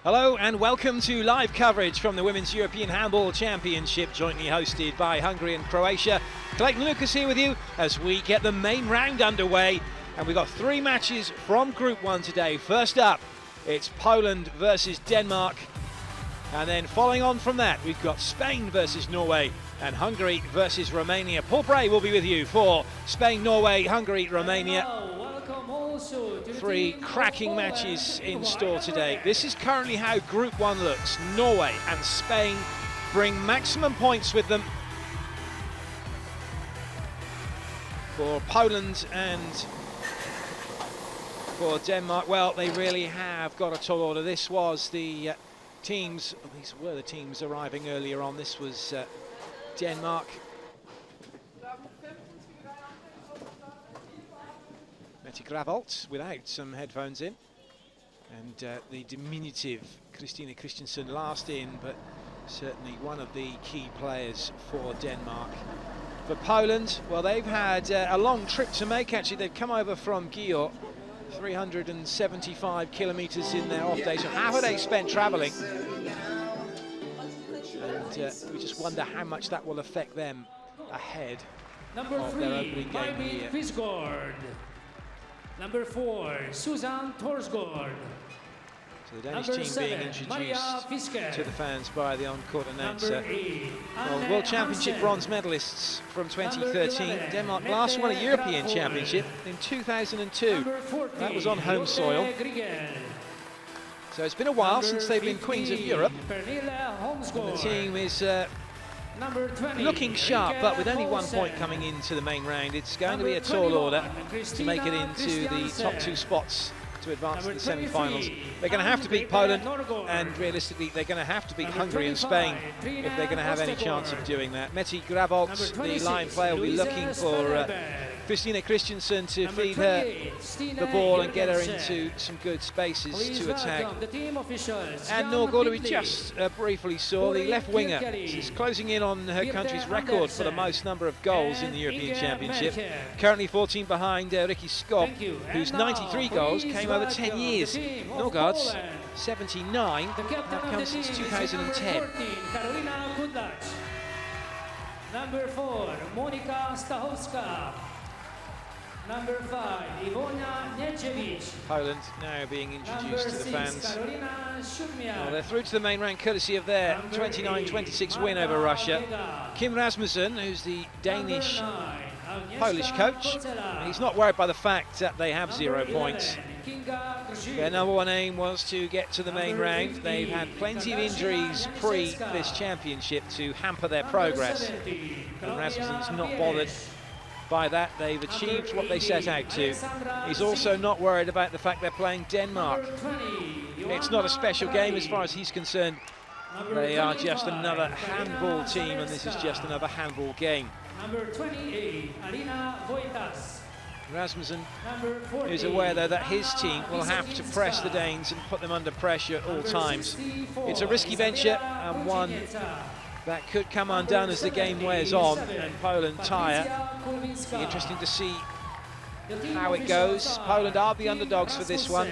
Hello and welcome to live coverage from the Women's European Handball Championship, jointly hosted by Hungary and Croatia. Clayton Lucas here with you as we get the main round underway, and we've got 3 matches from Group 1 today. First up, it's Poland versus Denmark, and then following on from that, we've got Spain versus Norway and Hungary versus Romania. Paul Bray will be with you for Spain, Norway, Hungary, Romania. 3 cracking matches in store today. This is currently how Group 1 looks. Norway and Spain bring maximum points with them. For Poland and for Denmark, well, they really have got a tall order. This was the teams, these were the teams arriving earlier on. This was Denmark. Gravolt without some headphones in, and the diminutive Christina Christensen last in, but certainly one of the key players for Denmark. For Poland, well, they've had a long trip to make. Actually, they've come over from Győr, 375 kilometers in their off day, so half a day spent traveling, and we just wonder how much that will affect them ahead of their opening game here. Number 4, Susan Torsgaard. So the Danish team being introduced to the fans by the on-court announcer. Well, World Championship bronze medalists from 2013. Denmark last won a European Championship in 2002. That was on home soil. So it's been a while since they've been Queens of Europe. And the team is looking sharp, but with only 1 point coming into the main round, it's going to be a tall order to make it into the top 2 spots to advance to the semi-finals. They're going to have to beat Poland, and realistically they're going to have to beat Hungary and Spain if they're going to have any chance of doing that. Mette Gravolt, the line player, will be looking for Christina Christensen to feed her the ball and get her into some good spaces to attack. And Norgård, we just briefly saw, the left winger, is closing in on her country's record for the most number of goals in the European Championship. Currently 14 behind Ricky Skov, whose 93 goals came over 10 years. Norgård's 79 have come since 2010. Number 4, Monika Stachowska. Number 5, Iwona Nieczewicz. Poland now being introduced to the fans. Well, they're through to the main round courtesy of their 29-26 win over Russia. Kim Rasmussen, who's the Danish Polish coach, he's not worried by the fact that they have 0 points. Their number 1 aim was to get to the main round. They've had plenty of injuries pre this championship to hamper their progress, and Rasmussen's not bothered by that. They've achieved what they set out to. He's also not worried about the fact they're playing Denmark. It's not a special game as far as he's concerned. They are just another handball team, and this is just another handball game. Number 28, Alina Wojtas. Rasmussen is aware, though, that his team will have to press the Danes and put them under pressure at all times. It's a risky venture, and one that could come undone as the game wears on and Poland tire. It'll be interesting to see how it goes. Poland are the underdogs for this one,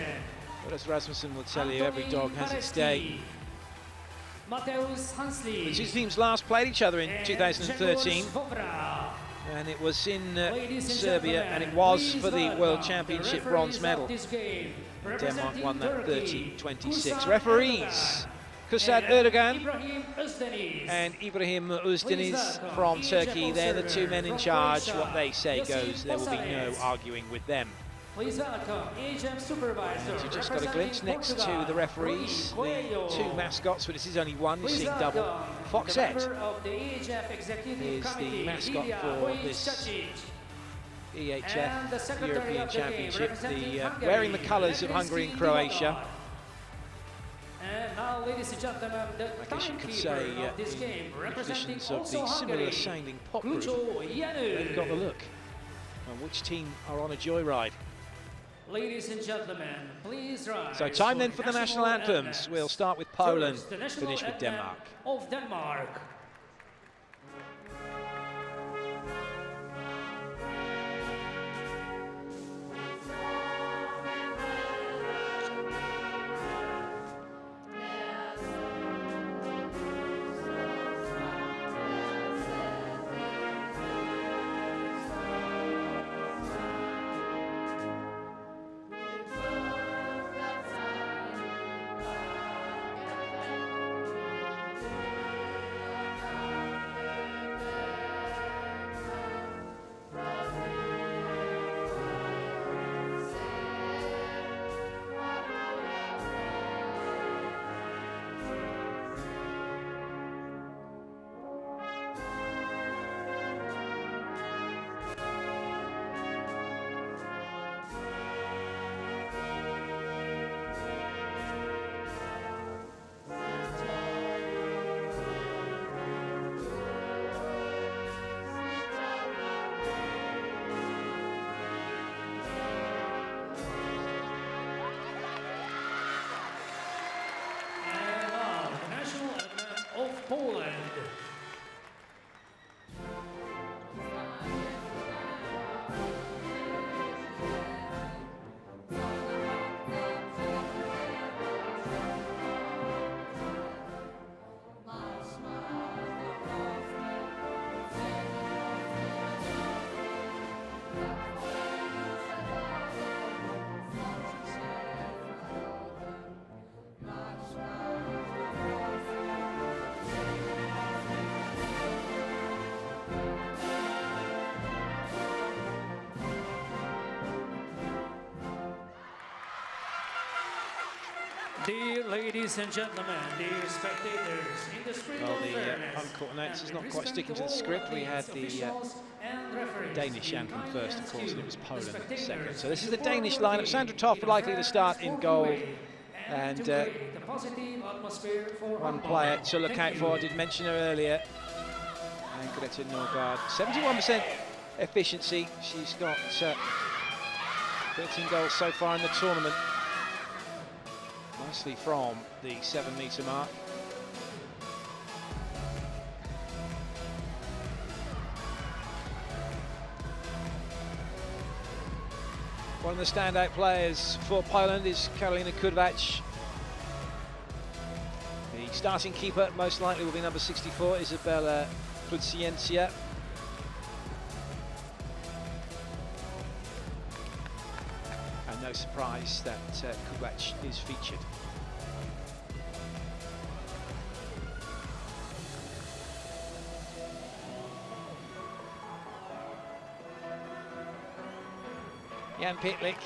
but as Rasmussen will tell you, every dog has its day. The 2 teams last played each other in 2013, and it was in Serbia, and it was for the World Championship bronze medal. Denmark won that 30-26. Referees: Kusad Erdogan and Ibrahim Özdeniz from Turkey. They're the 2 men in charge. What they say goes. There will be no arguing with them. Please welcome EHF supervisor. You just got a glimpse next to the referees, the 2 mascots, but this is only one. You're seeing double. Foxette is the mascot for this EHF European Championship, wearing the colours of Hungary and Croatia. And now, ladies and gentlemen, I guess you could say in traditions of the similar sounding pop group, they've got the look. And which team are on a joyride? Ladies and gentlemen, please rise. So time then for the national anthems. We'll start with Poland, finish with Denmark. Of Denmark. Poland. Dear ladies and gentlemen, dear spectators, in the spirit of fairness, on-court announcers not quite sticking to the script. We had the Danish anthem first, of course, and it was Poland second. So this is the Danish lineup. Sandra Toft likely to start in goal, and one player to look out for. I did mention her earlier, and Greta Norgard, 71% efficiency. She's got 13 goals so far in the tournament. Mostly from the 7-metre mark. One of the standout players for Poland is Karolina Kudvacz. The starting keeper most likely will be number 64, Izabela Prudciencia. And no surprise that Kudvacz is featured. Jan Pitlick,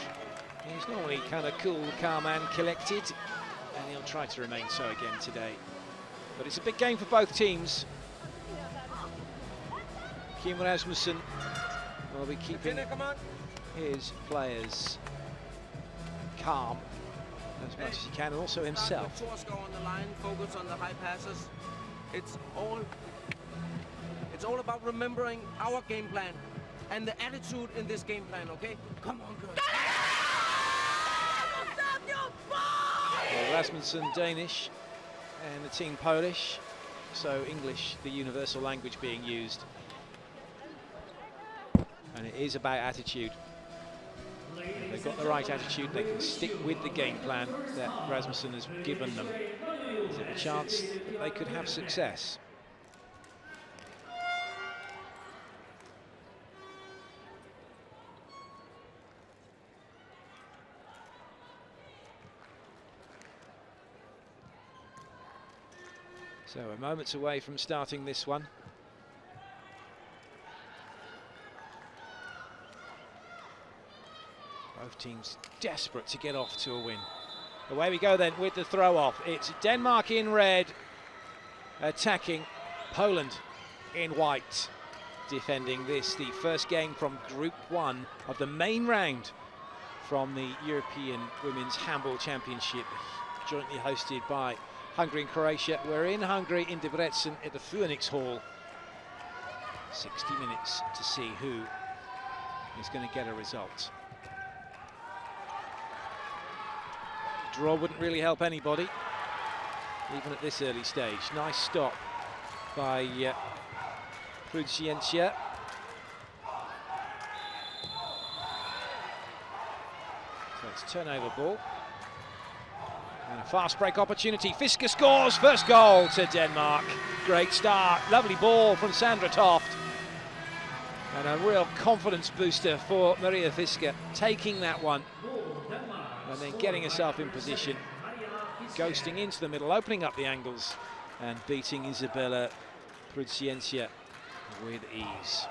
he's normally kind of cool, calm and collected, and he'll try to remain so again today. But it's a big game for both teams. Kim Rasmussen will be keeping his players calm as much as he can, and also himself. On the line, focus on the high passes. It's all about remembering our game plan and the attitude in this game plan, okay? Come on, girls. Well, Rasmussen Danish and the team Polish, so English the universal language being used. And it is about attitude. If they've got the right attitude, they can stick with the game plan that Rasmussen has given them. There's a chance that they could have success. So we're moments away from starting this one. Both teams desperate to get off to a win. Away we go then with the throw off. It's Denmark in red attacking, Poland in white defending this, the first game from Group 1 of the main round from the European Women's Handball Championship, jointly hosted by Hungary and Croatia. We're in Hungary, in Debrecen, at the Phoenix Hall. 60 minutes to see who is going to get a result. Draw wouldn't really help anybody, even at this early stage. Nice stop by Prudciencia. So it's turnover ball. And a fast break opportunity. Fisker scores, first goal to Denmark. Great start, lovely ball from Sandra Toft. And a real confidence booster for Maria Fisker, taking that one and then getting herself in position, ghosting into the middle, opening up the angles and beating Izabela Prudciencia with ease.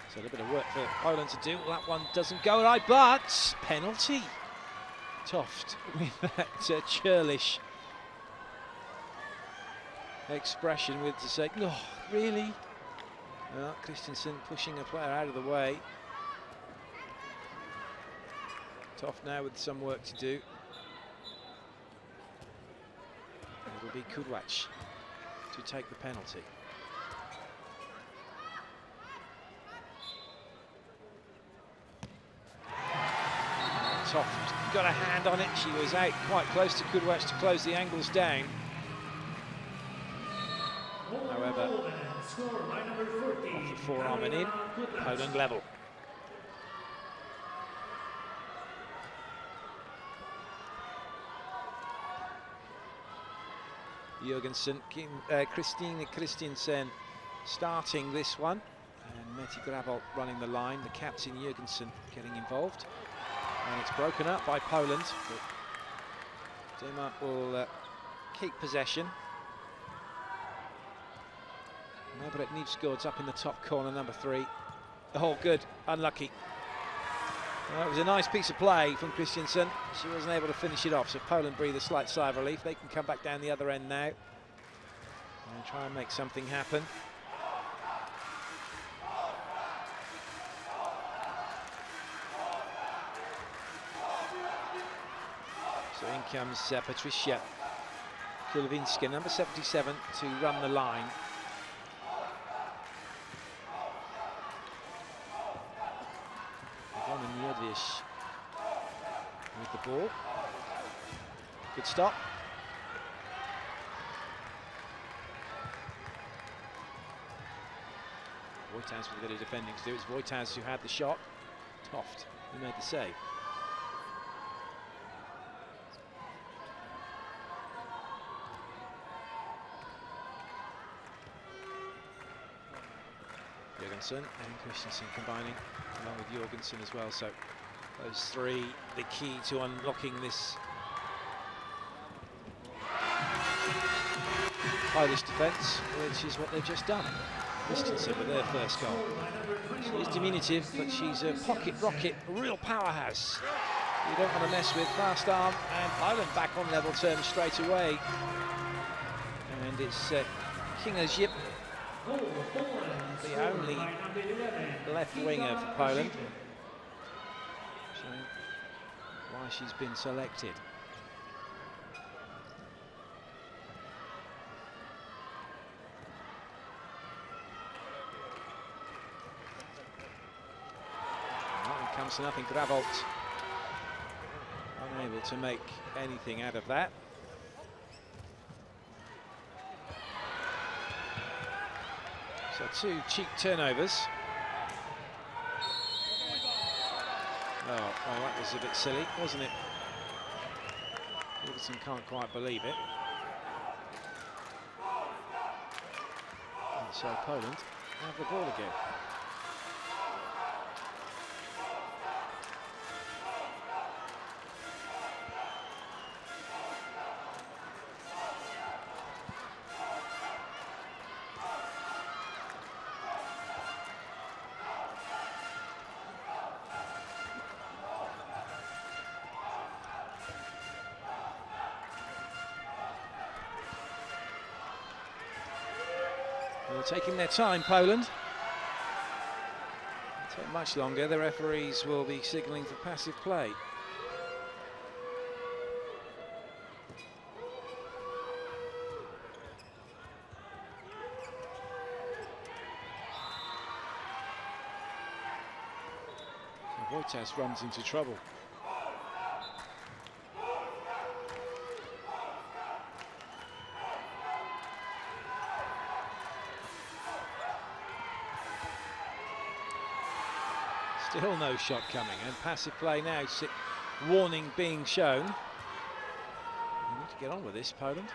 So a little bit of work for Poland to do. That one doesn't go right, but penalty. Toft with that churlish expression with to say, "No, really?" Well, Christensen pushing a player out of the way. Toft now with some work to do. It will be Kudvacz to take the penalty. Toft got a hand on it. She was out quite close to Kudwacz to close the angles down. However, off the forearm and in, Poland level. Jørgensen, Christine Christiansen starting this one, and Mette Gravold running the line. The captain Jørgensen getting involved, and it's broken up by Poland, but Denmark will keep possession. Mabret Nivsgaard's up in the top corner, number 3. Oh, good, unlucky. It was a nice piece of play from Christiansen. She wasn't able to finish it off, so Poland breathe a slight sigh of relief. They can come back down the other end now and try and make something happen. So in comes Patricia Kulwinska, number 77, to run the line. With the ball. Good stop. Voitas with a bit of defending to do. It's Voitas who had the shot. Toft who made the save. Jørgensen and Christiansen combining, along with Jørgensen as well. So those 3, the key to unlocking this Polish defence, which is what they've just done. Christiansen with their first goal. She is diminutive, but she's a pocket rocket, a real powerhouse. You don't want to mess with. Fast arm, and Poland back on level terms straight away. And it's Kinga Zip, the only left winger for Poland, showing why she's been selected. It comes to nothing. Gravold unable to make anything out of that. So 2 cheap turnovers. Oh, that was a bit silly, wasn't it? Wilson can't quite believe it. And so Poland have the ball again. They're taking their time, Poland. Won't take much longer. The referees will be signalling for passive play. So Voitas runs into trouble. Still no shot coming, and passive play now, warning being shown. You need to get on with this, Poland.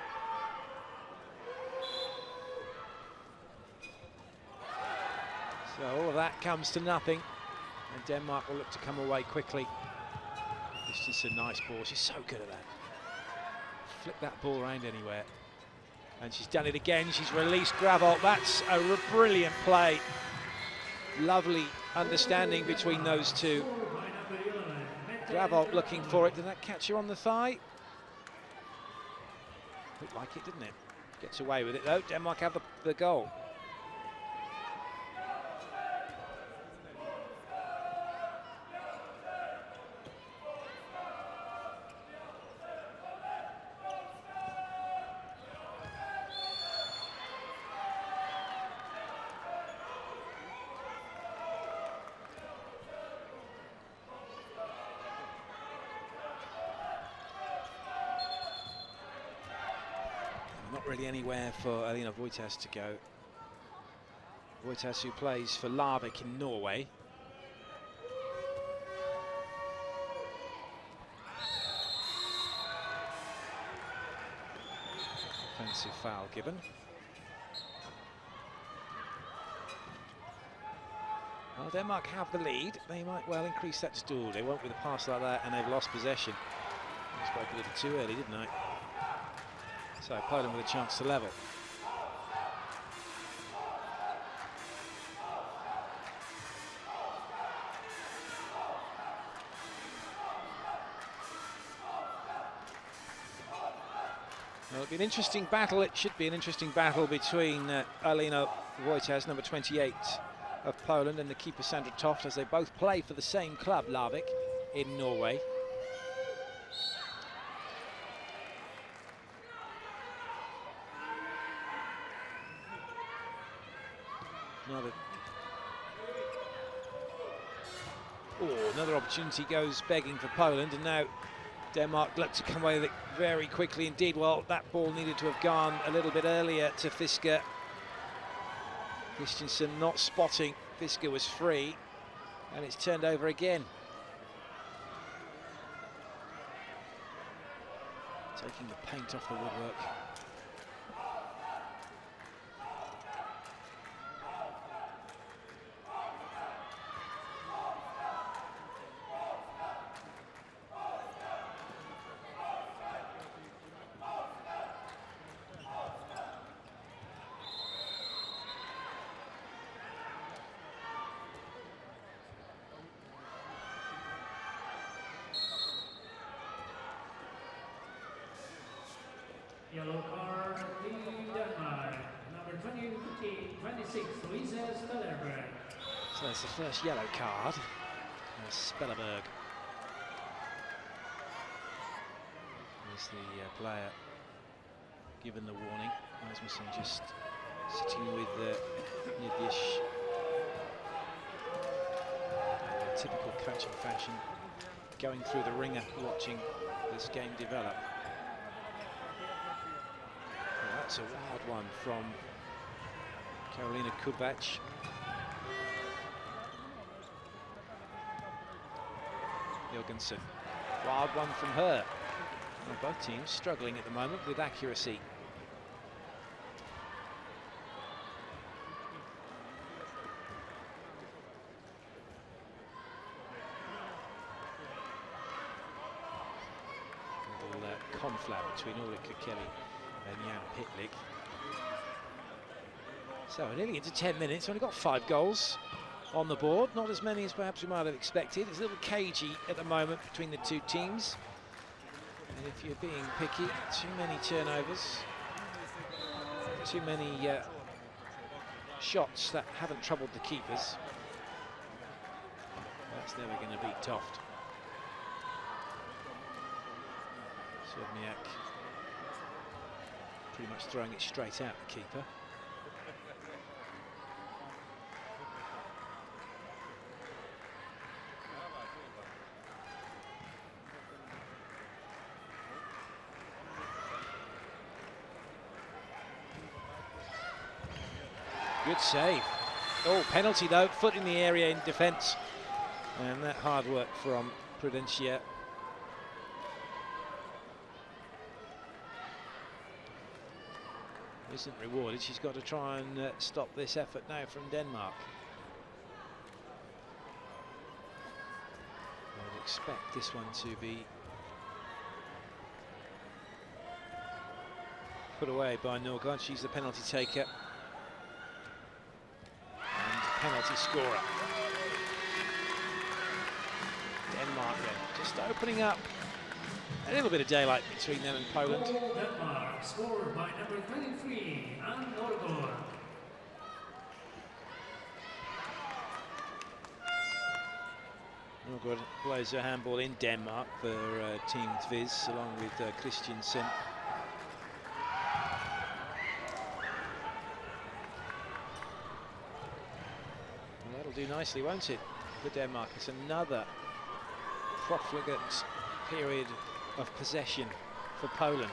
So all of that comes to nothing, and Denmark will look to come away quickly. It's just a nice ball. She's so good at that. Flick that ball around anywhere. And she's done it again. She's released Gravold. That's a brilliant play. Lovely understanding between those two. Gravold looking for it. Did that catch her on the thigh? Looked like it, didn't it? Gets away with it though. Denmark have the goal. really anywhere for Alina Voitas to go. Voitas, who plays for Larvik in Norway. Offensive foul given. Well, Denmark have the lead. They might well increase that to 2. They won't with a pass like that, and they've lost possession. I spoke a little too early, didn't I? So Poland with a chance to level. Well, it'll be an interesting battle. It should be an interesting battle between Alina Voitas, number 28 of Poland, and the keeper Sandra Toft, as they both play for the same club, Larvik, in Norway. Another opportunity goes begging for Poland, and now Denmark look to come away with it very quickly indeed. Well, that ball needed to have gone a little bit earlier to Fisker. Christensen not spotting Fisker was free, and it's turned over again. Taking the paint off the woodwork. Yellow card, Team Denmark, number 26, Louise Spellerberg. So it's the first yellow card. Spellerberg is the player given the warning. Rasmussen just sitting with Nidjish. In typical coaching fashion, going through the ringer, watching this game develop. That's a wild one from Karolina Kudvac. Jorgensen. Wild one from her. Well, both teams struggling at the moment with accuracy. Little conflab between Ulrika Kelly and Jan Pitlick. So nearly into 10 minutes, only got 5 goals on the board, not as many as perhaps we might have expected. It's a little cagey at the moment between the two teams. And if you're being picky, too many turnovers, too many shots that haven't troubled the keepers. That's never going to beat Toft. Sovniak pretty much throwing it straight out the keeper. Good save. Oh, penalty though, foot in the area in defence. And that hard work from Prudencia. Isn't rewarded. She's got to try and stop this effort now from Denmark. I would expect this one to be put away by Norgard. She's the penalty taker and penalty scorer. Denmark then just opening up a little bit of daylight between them and Poland. Denmark scored by number 23, Anne Norgård. Norgård plays her handball in Denmark for Team Tvis along with Christiansen. Well, that'll do nicely, won't it, for Denmark? It's another profligate period of possession for Poland.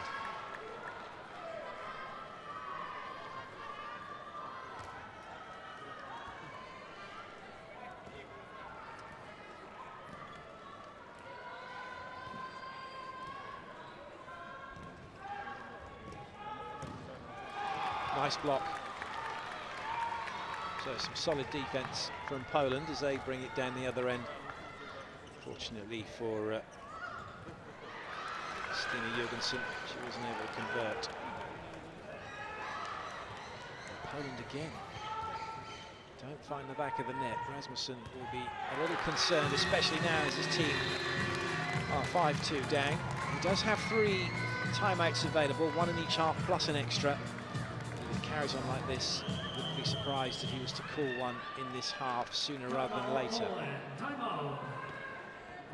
Nice block. So some solid defence from Poland as they bring it down the other end. Fortunately for Stina Jurgensen, she wasn't able to convert. Poland again. Don't find the back of the net. Rasmussen will be a little concerned, especially now as his team are 5-2 down. He does have 3 timeouts available, 1 in each half plus an extra. If it carries on like this, wouldn't be surprised if he was to call one in this half sooner rather than later. Timeout.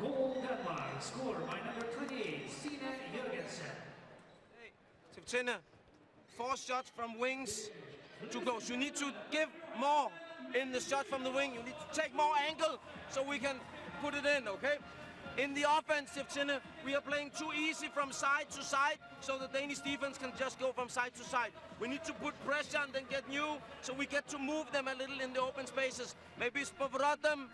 Goal Denmark, scored by number 28, Stina Jurgensen. Hey, Septina, 4 shots from wings to goals. You need to give more in the shot from the wing. You need to take more angle so we can put it in, okay? In the offense, Septina, we are playing too easy from side to side, so the Danish defense can just go from side to side. We need to put pressure and then get new, so we get to move them a little in the open spaces. Maybe spavrot them,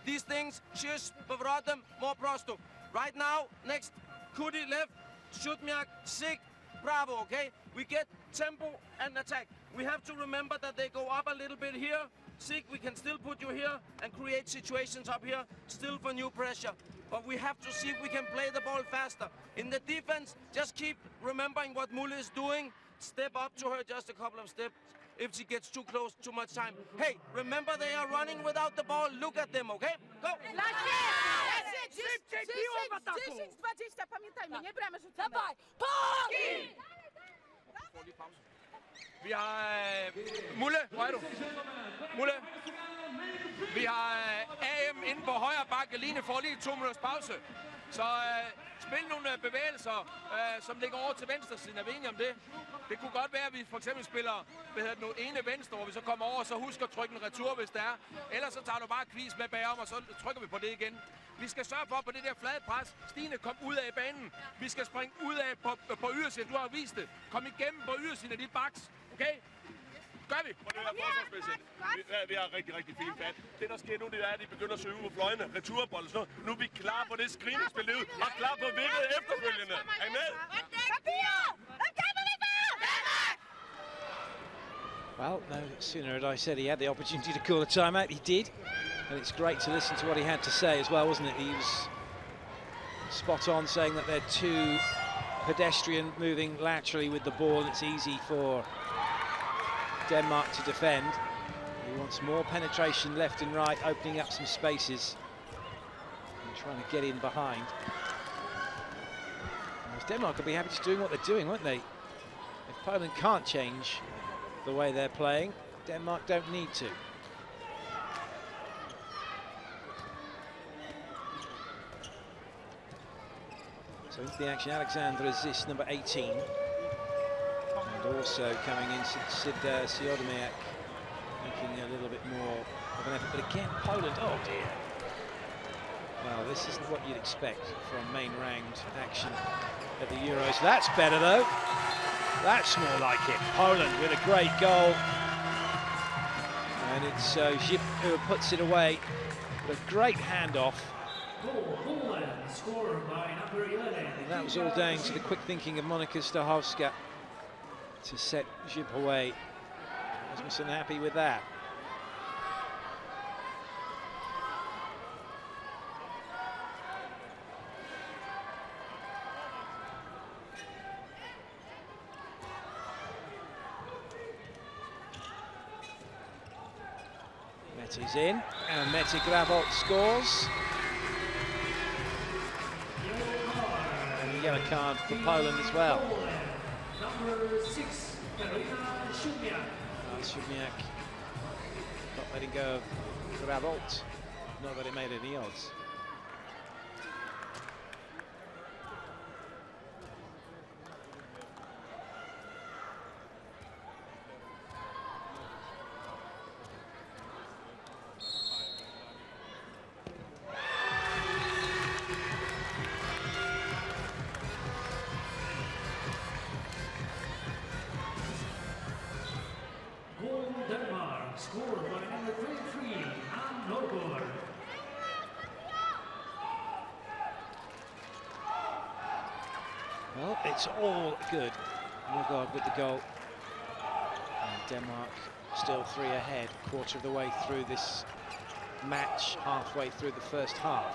these things, shish, spavrot them, more prosto. Right now, next, Kudi left, Shutmiak, Sig, Bravo, okay? We get tempo and attack. We have to remember that they go up a little bit here. Sig, we can still put you here and create situations up here, still for new pressure. But we have to see if we can play the ball faster. In the defense, just keep remembering what Mulle is doing. Step up to her just a couple of steps if she gets too close, too much time. Hey, remember they are running without the ball. Look at them, okay? Go! 10-20, pamiętajmy, nie bramy rzucamy. Dawaj, Vi har Mulle, hvor er du? Mulle. Vi har AM inde på højre bakke. Line får lige 2 minutters pause. Så spil nogle bevægelser, som ligger over til venstre siden. Er vi enige om det? Det kunne godt være, at vi for eksempel spiller ene venstre, hvor vi så kommer over og så husker at trykke en retur, hvis det er. Ellers så tager du bare quiz med bagom, og så trykker vi på det igen. Vi skal sørge for på det der flade pres. Stine, kom ud af banen. Vi skal springe ud af på ydersiden. Du har vist det. Kom igennem på ydersiden af dit baks. Okay? Gør vi! Vi har rigtig fint fat. Det der sker nu, det er, at de begynder at søge ud på fløjene, returbold og sådan noget. Nu er vi klar på det screeningsspil ud, og klar på vindet efterfølgende. Er I med? Well, no sooner had I said he had the opportunity to call a timeout, he did. And it's great to listen to what he had to say as well, wasn't it? He was spot on saying that they're too pedestrian, moving laterally with the ball, and it's easy for Denmark to defend. He wants more penetration left and right, opening up some spaces and trying to get in behind. Whereas Denmark will be happy just doing what they're doing, won't they? If Poland can't change the way they're playing, Denmark don't need to. So into the action, Alexandra Zis, number 18. And also coming in, Sid Siodomiak, making a little bit more of an effort. But again, Poland, oh dear. Well, this isn't what you'd expect from main round action at the Euros. That's better though. That's more like it. Poland with a great goal. And it's Zip who puts it away. But a great handoff. And that was all down to the quick thinking of Monika Stachowska to set Zip away. Rasmussen happy with that. Metti's in, and Mette Gravold scores. And a yellow card for Poland as well. Number 6, Karolina Shubniak. Shubniak not letting go of Gravold. Not that it made any odds. Scored by number 33, Ann Norgård. Well, it's all good. Norgård with the goal. Denmark still 3 ahead, quarter of the way through this match, halfway through the first half.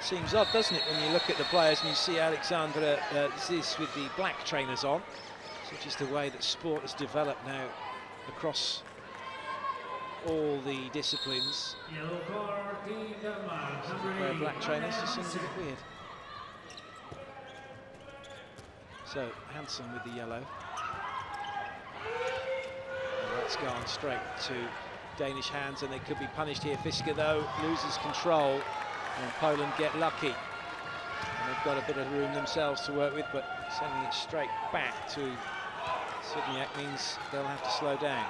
Seems odd, doesn't it, when you look at the players and you see Alexandra Zis with the black trainers on. Such is the way that sport has developed now across all the disciplines. Yellow card, Team Denmark, number Wear 8, black trainers just seems a Hansen. bit weird. So Hansen with the yellow. And that's gone straight to Danish hands, and they could be punished here. Fisker though loses control, and Poland get lucky. And they've got a bit of room themselves to work with, but sending it straight back to Sydniak means they'll have to slow down.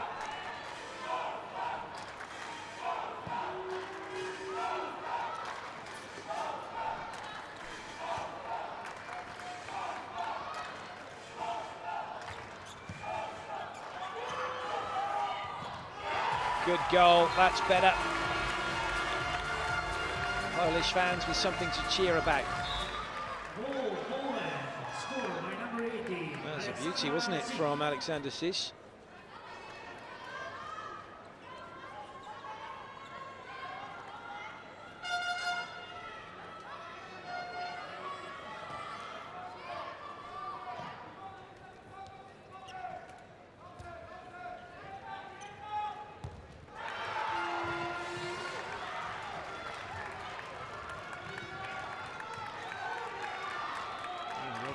Good goal, that's better. Polish fans with something to cheer about. Goal, Poland, scored by number 18. That was a beauty, wasn't it, from Alexander Sis?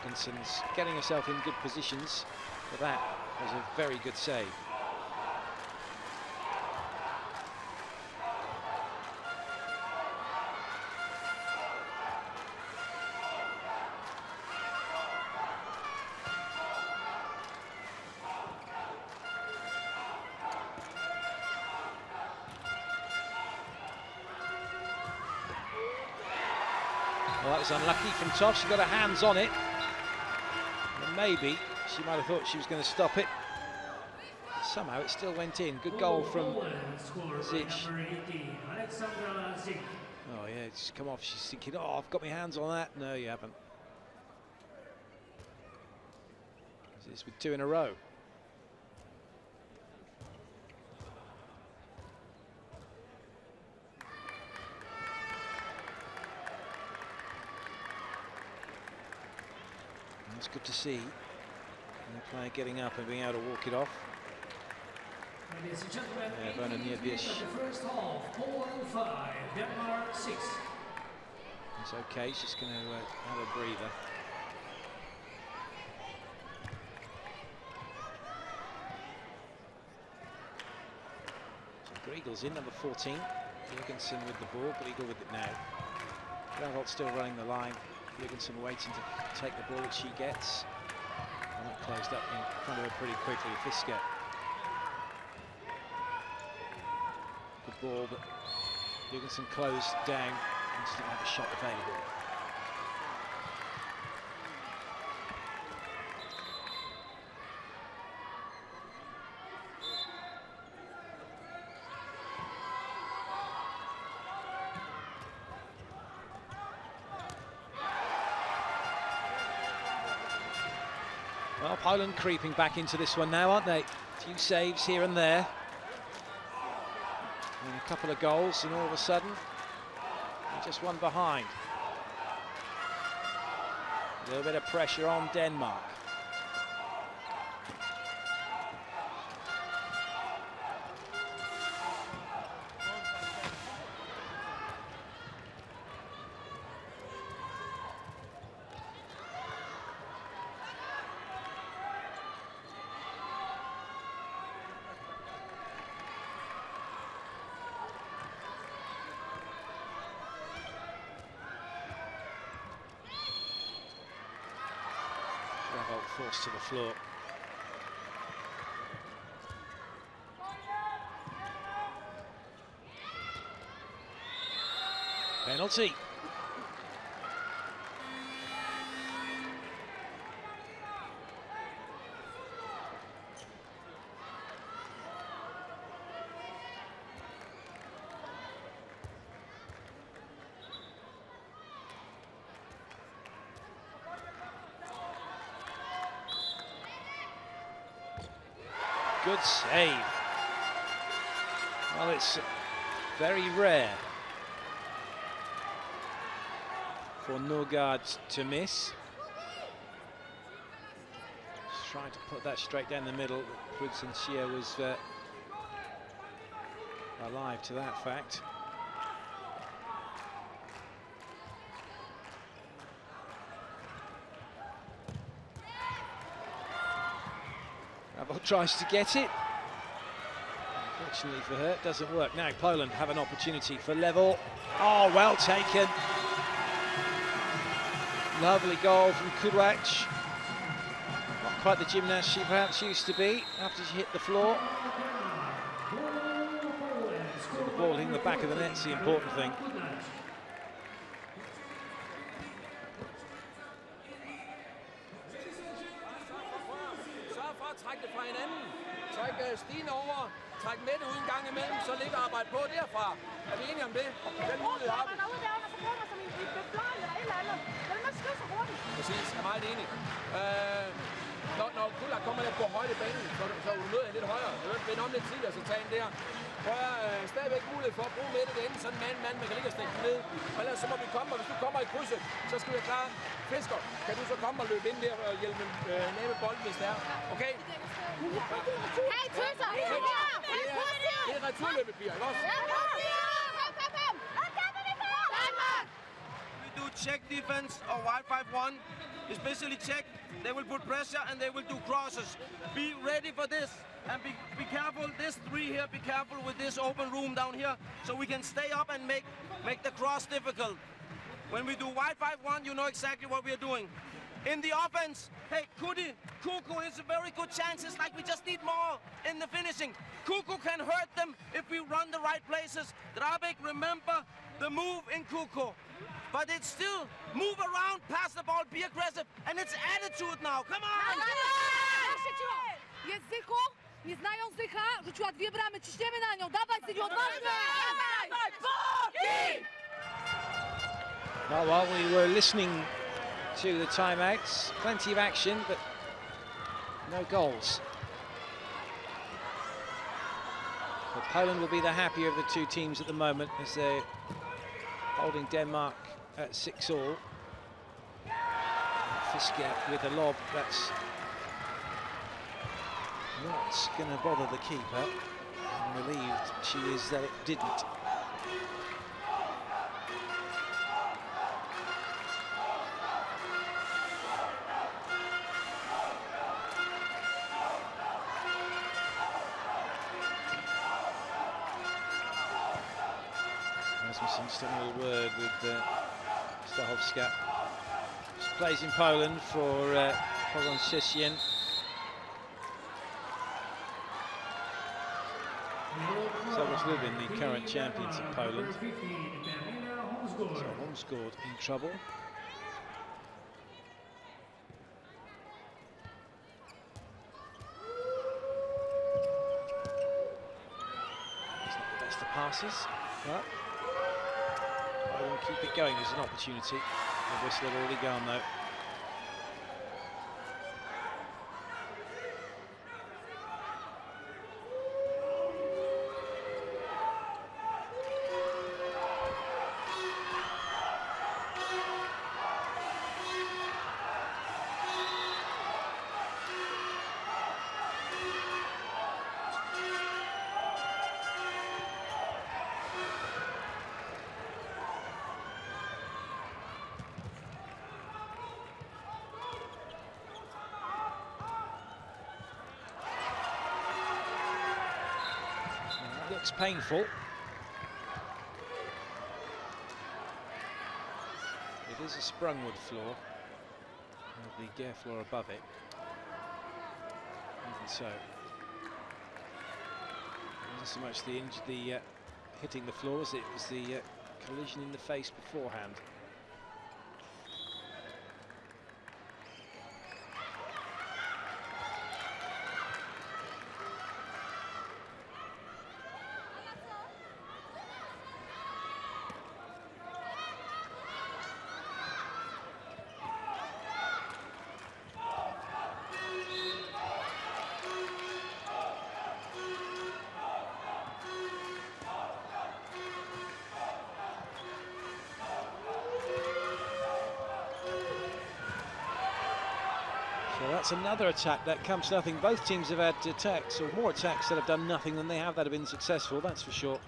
Jorgensen's getting herself in good positions, but that was a very good save. Well, that was unlucky from Toff. She got her hands on it. And maybe she might have thought she was going to stop it. Somehow it still went in. Good goal from Zich. Oh yeah, it's come off. She's thinking, oh, I've got my hands on that. No, you haven't. It's with 2 in a row. It's good to see the player getting up and being able to walk it off. Ladies and gentlemen, Werner Niedwisch. the first half, Poland 5, Denmark 6. It's okay, she's just going to have a breather. So Griegel's in, number 14. Jorgensen with the ball, Griegel with it now. Gravold still running the line. Jorgensen waiting to take the ball that she gets. And that closed up in front of her pretty quickly. Fisker. Good ball, but Jorgensen closed down and just didn't have a shot available. Well, Poland creeping back into this one now, aren't they? A few saves here and there. And a couple of goals, and all of a sudden, they're just one behind. A little bit of pressure on Denmark. Forced to the floor. Penalty. Good save. Well, it's very rare for Norgard to miss. Just trying to put that straight down the middle. Knudsen Shea was alive to that fact. Abel tries to get it. Unfortunately for her, it doesn't work. Now Poland have an opportunity for level. Oh, well taken. Lovely goal from Kudłacz. Not quite the gymnast she perhaps used to be after she hit the floor. The ball hitting the back of the net's the important thing. Træk det fra hinanden. Træk stigen over. Træk med det ud en gang imellem, så ligger arbejde på derfra. Er vi enige om det? Den mulighed har vi. Præcis, jeg er meget enig. Når Kudłacz kommer lidt på højde banen, så er du nødt lidt højere. Jeg vil vende om lidt tidligere, så tage en der. Prøv stadigvæk mulighed for at bruge med det derinde, sådan en mand, man kan ligge og stikke ned. Og ellers så må vi komme, og hvis du kommer i krydset, så skal vi have klare. Fisker, kan du så komme og løbe ind der og hjælpe ned med bolden, hvis det er? Okay? Hey, tøser! Det er returløbet, Pia, ikke også? We do check defense or Y51, especially check. They will put pressure and they will do crosses. Be ready for this and be careful. This three here, be careful with this open room down here so we can stay up and make the cross difficult. When we do Y51, you know exactly what we are doing. In the offense, hey, Kuku is a very good chance. It's like we just need more in the finishing. Kuku can hurt them if we run the right places. Drabek, remember the move in Kuku. But it's still move around, pass the ball, be aggressive, and it's attitude now. Come on! Jest Zychu, nie znają Zycha, rzuciła 2 bramy, ciśniemy na nią, dawaj Zychu, odważnie! Well, while we were listening to the timeouts, plenty of action, but no goals. So Poland will be the happier of the two teams at the moment as they're holding Denmark at 6-all. Fiske with a lob that's not going to bother the keeper. I'm relieved she is that it didn't. Just a little word with Stachowska. She plays in Poland for Pogoń Szczecin. Soviets Lubin, the current champions of Poland. So Holmsgaard in trouble. It's not the best of passes, but we'll keep it going. There's an opportunity. The whistle had already gone though. Looks painful. It is a sprung wood floor, with the gear floor above it. Even so, it wasn't so much the hitting the floor as it was the collision in the face beforehand. So that's another attack that comes to nothing. Both teams have had attacks, or more attacks, that have done nothing than they have that have been successful, that's for sure.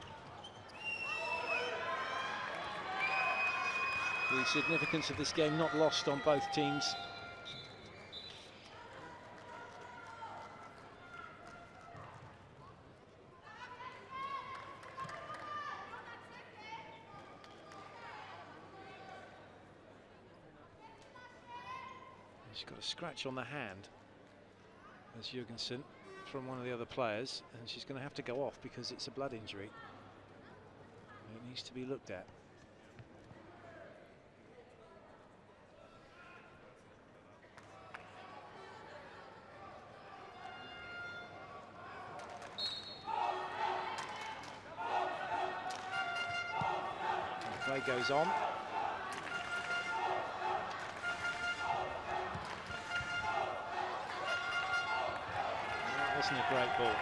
The significance of this game not lost on both teams. She's got a scratch on the hand, as Jurgensen, from one of the other players, and she's going to have to go off because it's a blood injury. It needs to be looked at. The play goes on. Wasn't a great ball.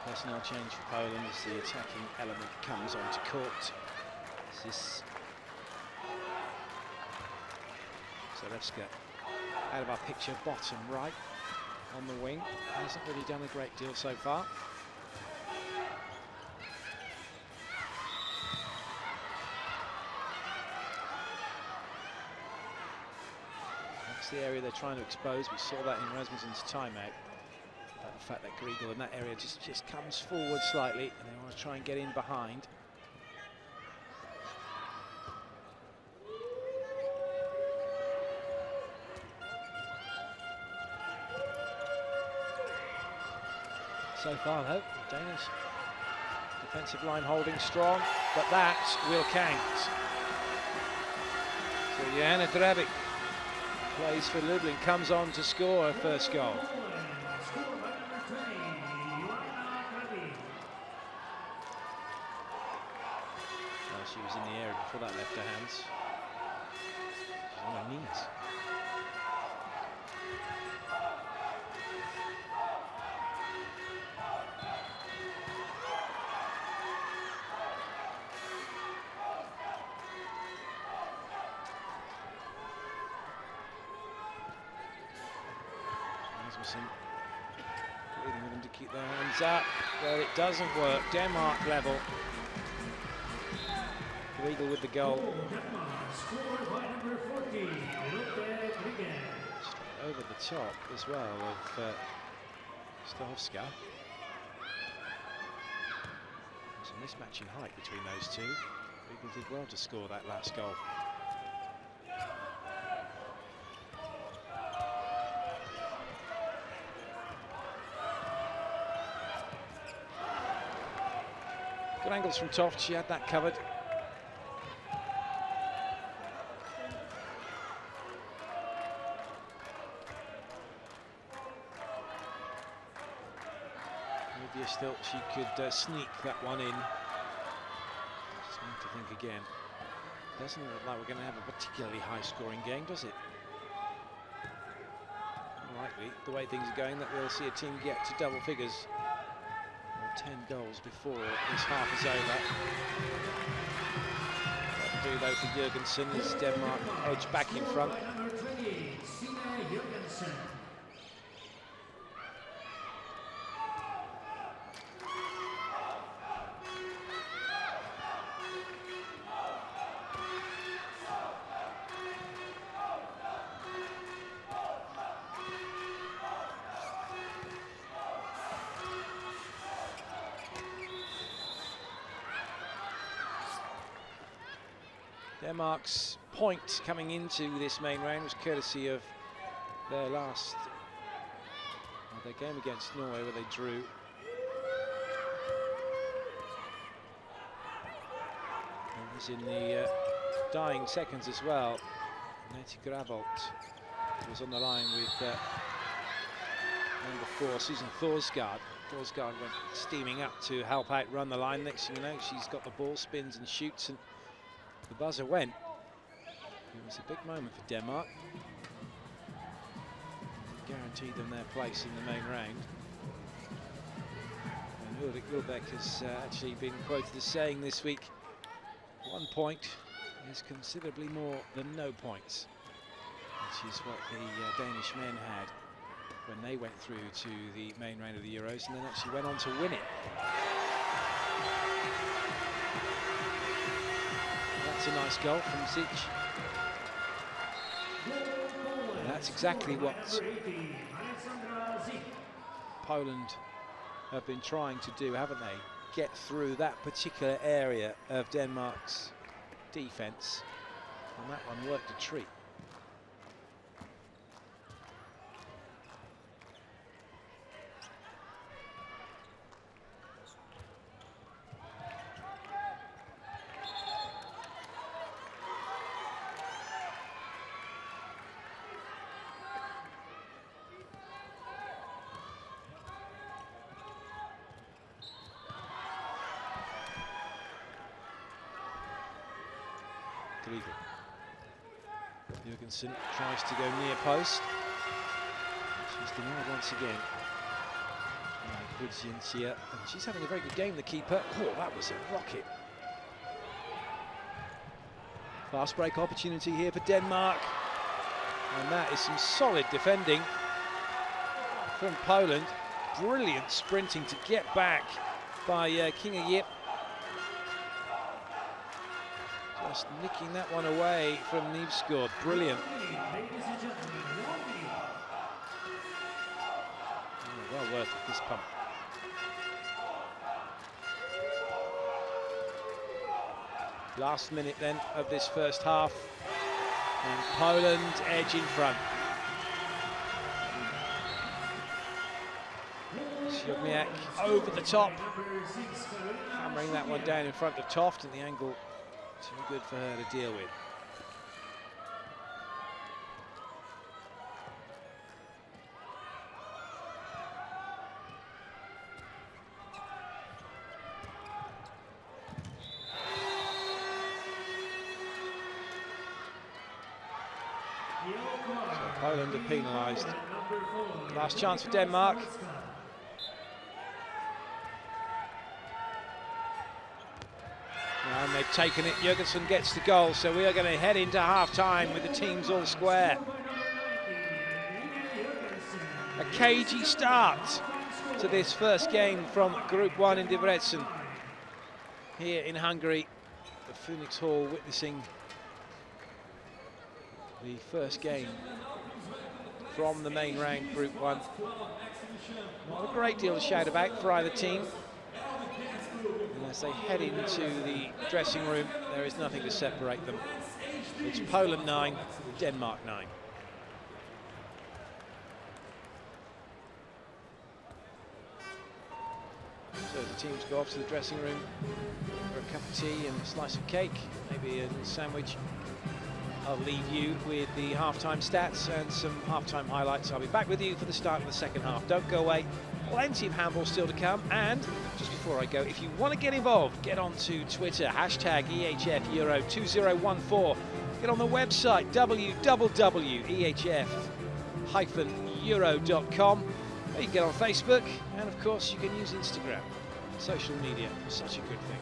Personnel change for Poland as the attacking element comes onto court. This is Zalewska out of our picture, bottom right on the wing. Hasn't really done a great deal so far. The area they're trying to expose. We saw that in Rasmussen's timeout. The fact that Griegel in that area just comes forward slightly, and they want to try and get in behind. So far, though, the Danish defensive line holding strong, but that will count. So Johanna Drabik plays for Lublin, comes on to score her first goal. Well, she was in the area before that left her hands. She's on her knees. Pleading with them to keep their hands up, but it doesn't work. Denmark level. Griegel with the goal. Straight over the top as well of Stahowska. There's a mismatch in height between those two. Griegel did well to score that last goal. Good angles from Toft, she had that covered. Olivia Stilt, she could sneak that one in. Just need to think again. Doesn't look like we're going to have a particularly high-scoring game, does it? Unlikely, the way things are going, that we'll see a team get to double figures. 10 goals before this half is over. That'll do though for Jurgensen as Denmark edge back in front. Denmark's point coming into this main round was courtesy of their last their game against Norway, where they drew. It was in the dying seconds as well. Nettie Gravold was on the line with number 4, Susan Thorsgaard. Thorsgaard went steaming up to help out run the line. Next thing you know, she's got the ball, spins and shoots, and the buzzer went. It was a big moment for Denmark. Guaranteed them their place in the main round. And Ulrich Wilbeck has actually been quoted as saying this week, 1 point is considerably more than no points, which is what the Danish men had when they went through to the main round of the Euros and then actually went on to win it. That's a nice goal from Zic. And that's exactly what Poland have been trying to do, haven't they? Get through that particular area of Denmark's defence, and that one worked a treat. Jurgensen tries to go near post. She's denied once again. Here, and she's having a very good game, the keeper. Oh, that was a rocket. Fast break opportunity here for Denmark. And that is some solid defending from Poland. Brilliant sprinting to get back by Kinga Yip. Just nicking that one away from Nivsgaard. Brilliant. Oh, well worth it, this pump. Last minute then of this first half. And Poland edge in front. Siogniak over the top. Hammering that one down in front of Toft, and the angle too good for her to deal with. So Poland are penalised. Last chance for Denmark. And they've taken it. Jurgensen gets the goal, so we are going to head into half-time with the teams all square. A cagey start to this first game from Group 1 in Debrecen. Here in Hungary, the Phoenix Hall witnessing the first game from the main round, Group 1. Not a great deal to shout about for either team. And as they head into the dressing room, there is nothing to separate them. It's Poland 9, Denmark 9. So the teams go off to the dressing room for a cup of tea and a slice of cake, maybe a little sandwich. I'll leave you with the half-time stats and some half-time highlights. I'll be back with you for the start of the second half. Don't go away. Plenty of handball still to come. And just before I go, if you want to get involved, get onto Twitter, hashtag EHF Euro 2014. Get on the website, www.ehf-euro.com. You can get on Facebook, and of course you can use Instagram. Social media, such a good thing.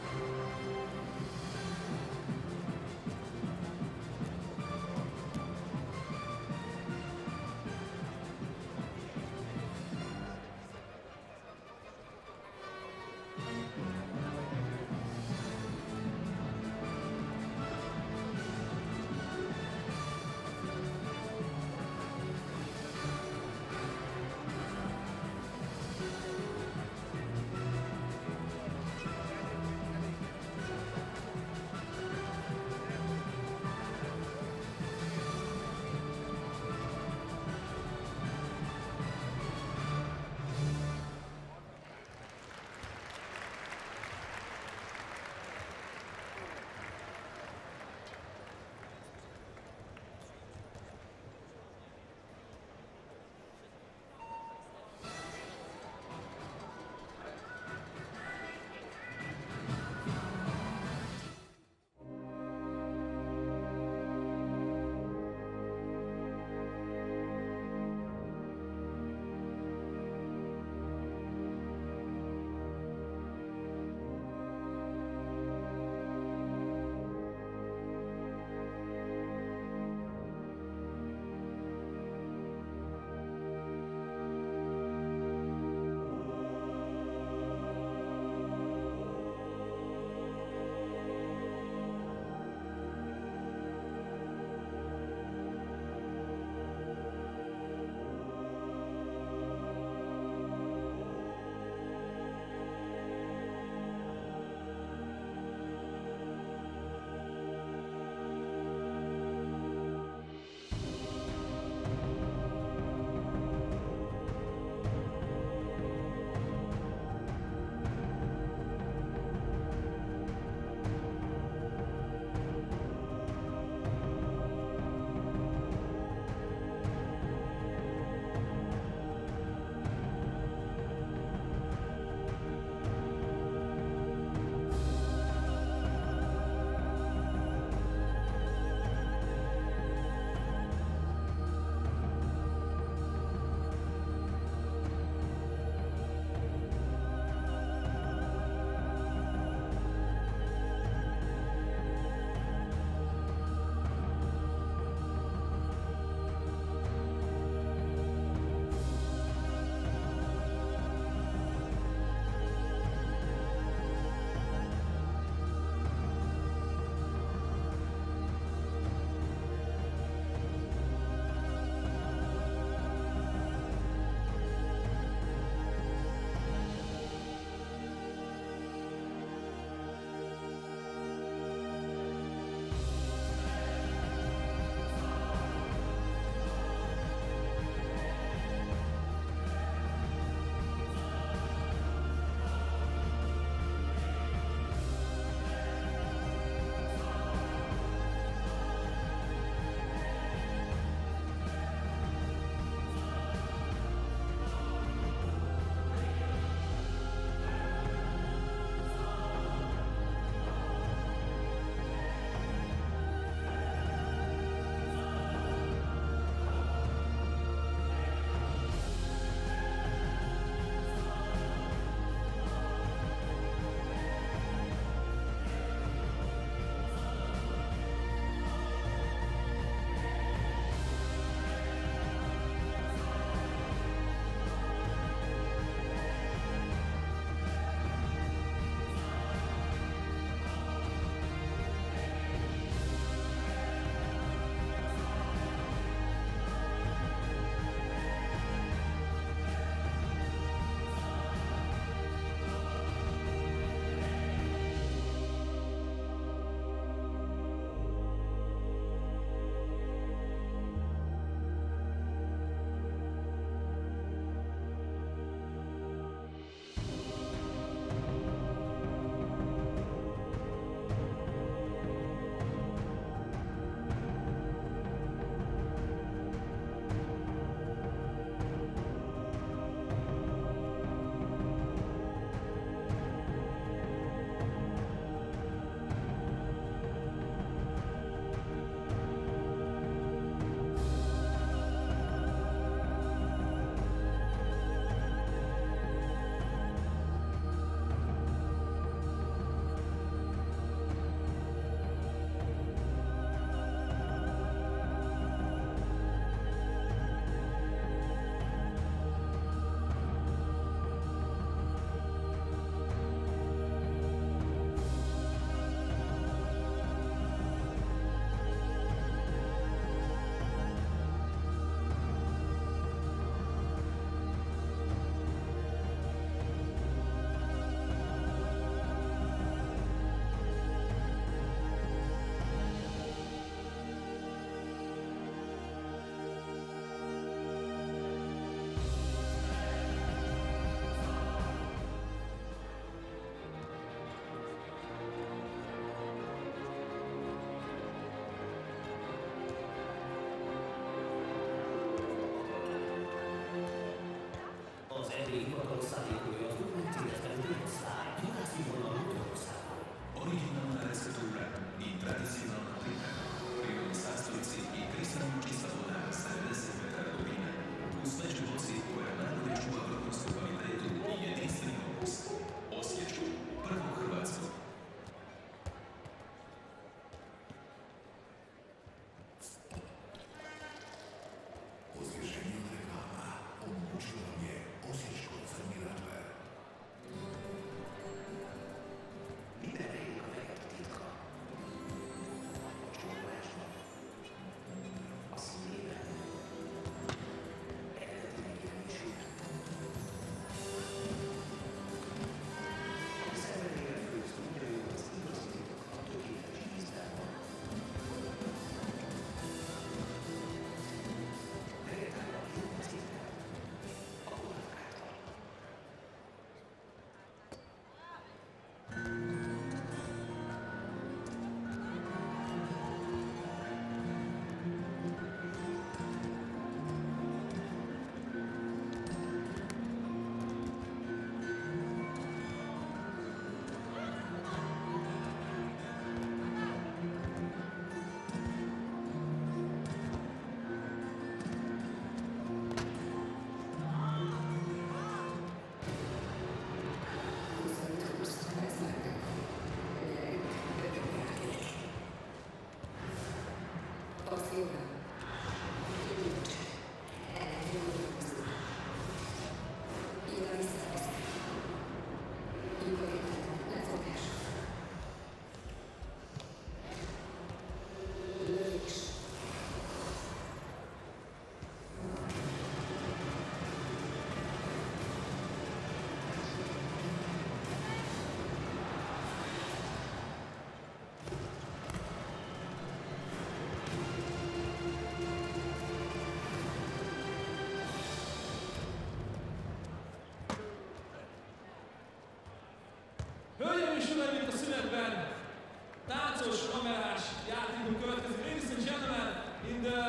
táncos kamerás játékunk következik. Ladies and gentlemen, in the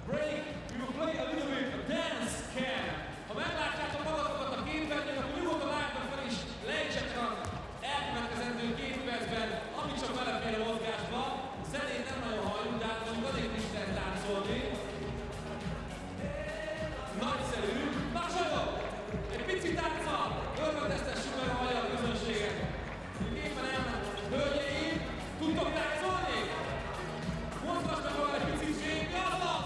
break we will play a little bit of dance cam. Ha meglátjátok magatokat a képernyőn, akkor nyugodtan álljatok fel és lejtsetek az elkövetkezendő 2 percben, ami csak belefér a mozgásba. Zenét nem nagyon halljuk, de hát mondjuk azért is lehet táncolni. Nagyszerű! Másolok! Egy pici tánca! Örvendeztessük meg a magyar közönséget! Éppen elment, hölgyeim! Tudtok táncolni? Mozgasd meg egy picit végig! Azaz!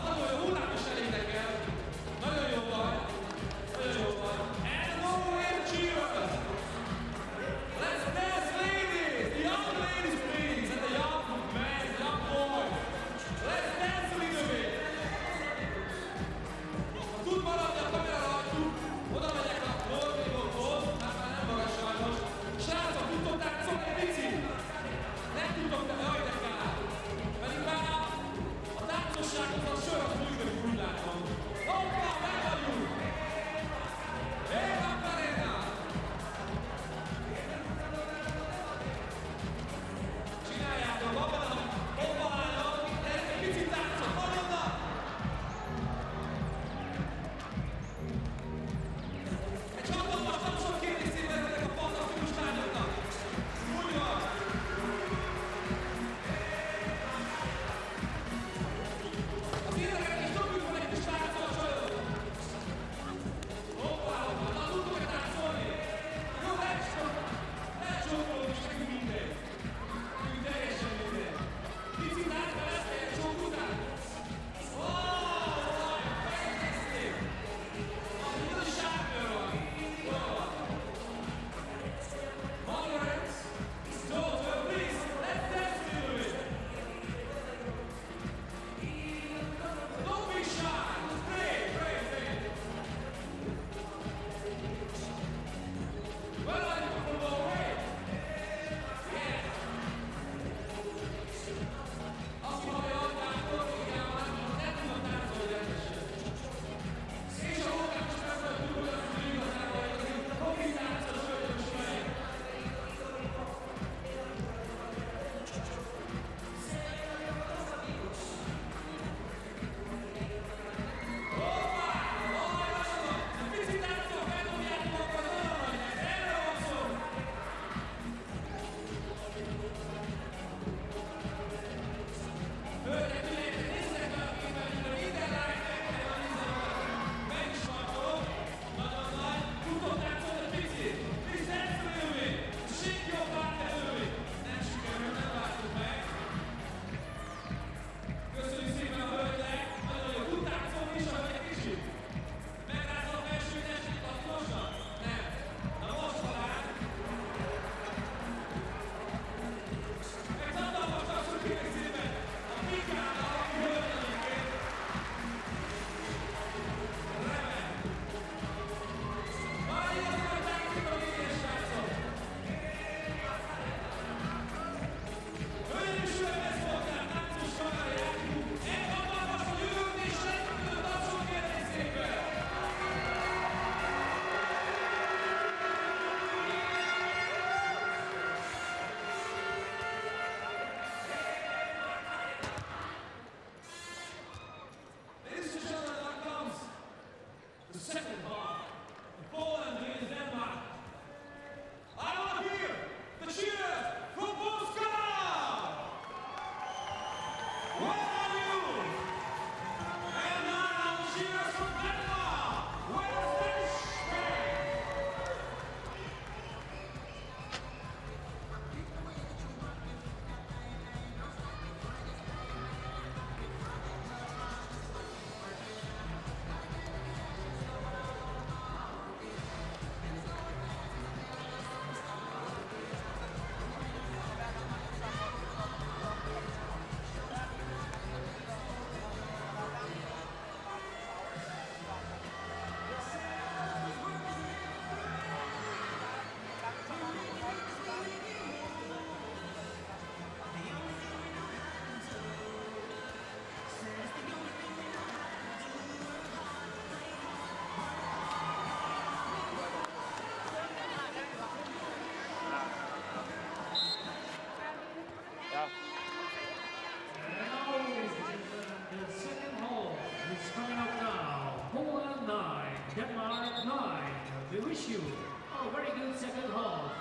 good second half.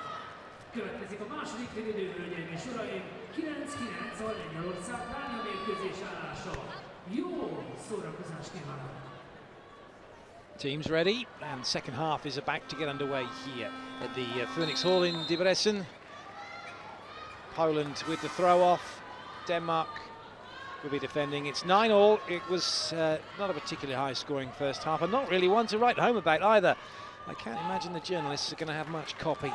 Következik a második félidő, hölgyeim és uraim, 9-9 a Lengyelország-Dánia mérkőzés állása. Jó szórakozást kívánok! Teams ready, and second half is about to get underway here at the Phoenix Hall in Debrecen. Poland with the throw-off. Denmark will be defending. It's 9-all. It was not a particularly high-scoring first half, and not really one to write home about either. I can't imagine the journalists are going to have much copy.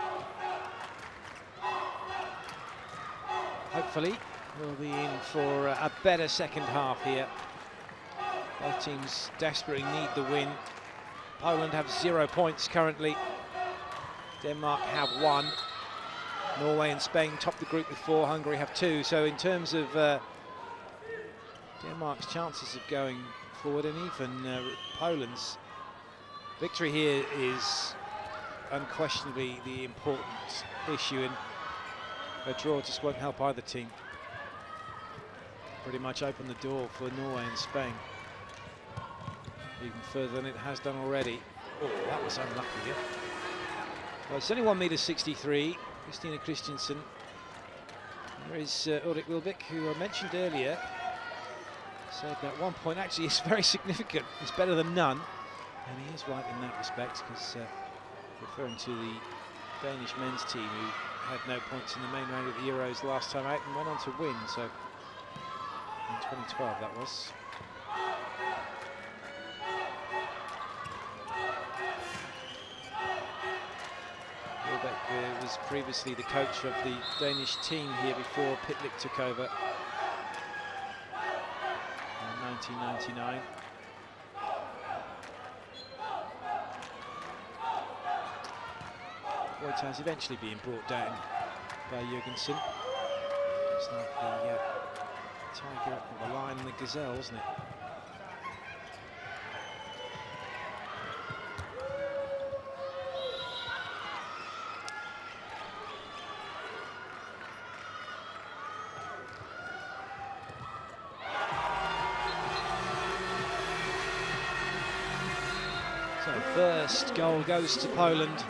Hopefully, we'll be in for a better second half here. Both teams desperately need the win. Poland have 0 points currently. Denmark have 1. Norway and Spain top the group with 4. Hungary have 2. So in terms of Denmark's chances of going forward, and even Poland's victory here is unquestionably the important issue, and a draw just won't help either team. Pretty much open the door for Norway and Spain, even further than it has done already. Oh, that was unlucky. Yeah? Well, it's only 1.63 m. Christina Christensen. There is Ulrik Wilbek, who I mentioned earlier, said that 1 point actually is very significant. It's better than none, and he is right in that respect, because referring to the Danish men's team who had no points in the main round of the Euros last time out and went on to win. So in 2012 that was. Wilbek was previously the coach of the Danish team here before Pitlick took over in 1999. Voitas eventually being brought down by Jurgensen. It's like the tiger, or the lion and the gazelle, isn't it? So first goal goes to Poland.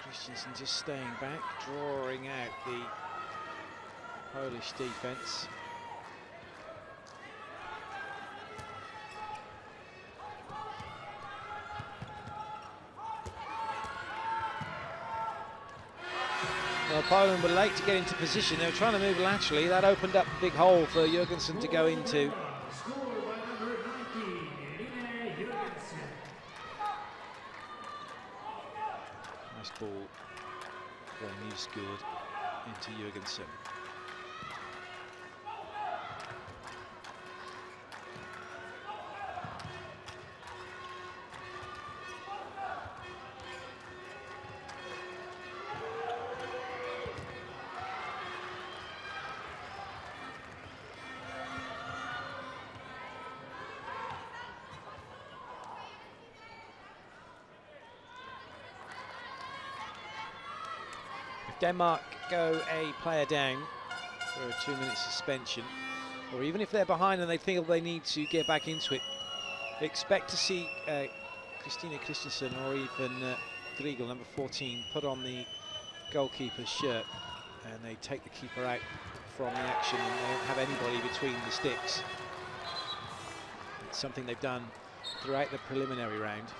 Christensen just staying back, drawing out the Polish defence. Well, Poland were late to get into position. They were trying to move laterally. That opened up a big hole for Jurgensen to go into. Nice ball from Newsgood into Jurgensen. Denmark go a player down for a 2-minute suspension, or even if they're behind and they feel they need to get back into it, expect to see Christina Christensen or even Griegel, number 14, put on the goalkeeper's shirt, and they take the keeper out from the action and they don't have anybody between the sticks. It's something they've done throughout the preliminary round.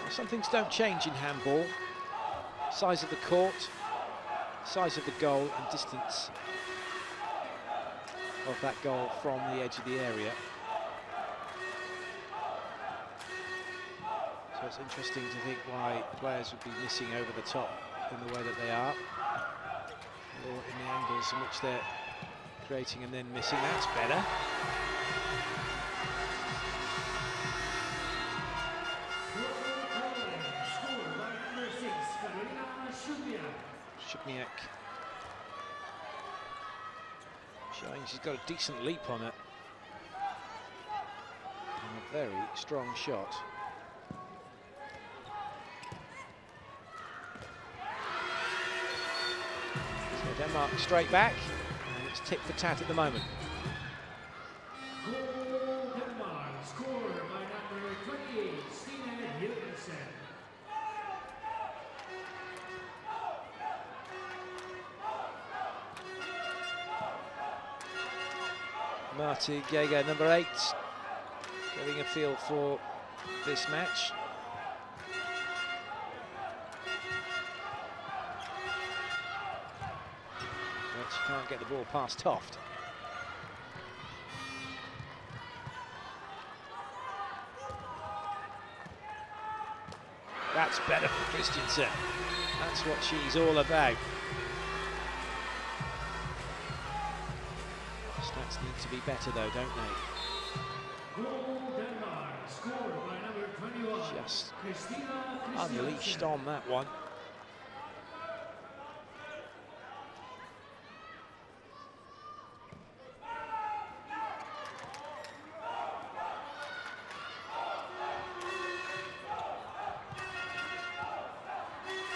Some things don't change in handball. Size of the court, size of the goal, and distance of that goal from the edge of the area. So it's interesting to think why players would be missing over the top in the way that they are, or in the angles in which they're creating and then missing. That's better. Shubniak showing she's got a decent leap on it and a very strong shot. So Denmark straight back, and it's tit for tat at the moment. Goal Denmark, scored by number 28, Stine Hildersen. Marty Gega, number 8, getting a feel for this match. But she can't get the ball past Toft. That's better for Christensen. That's what she's all about. Stats need to be better though, don't they? Goal Denmark, scored by number 21, Just Christina unleashed Christiansen. on that one.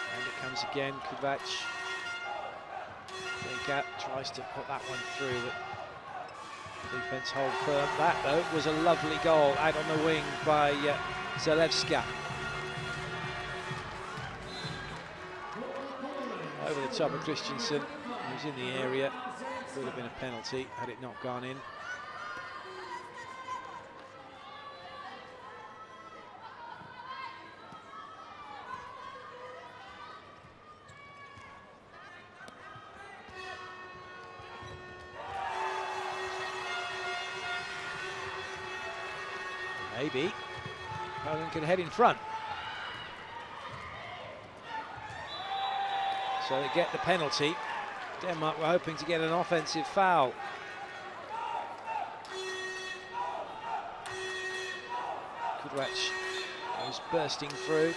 And it comes again, Kovac. Gap tries to put that one through, but defence hold firm. That, though, was a lovely goal out on the wing by Zalewska. Over the top of Christensen, who's in the area. Would have been a penalty had it not gone in. Maybe Poland can head in front. So they get the penalty. Denmark were hoping to get an offensive foul. Kovac goes bursting through.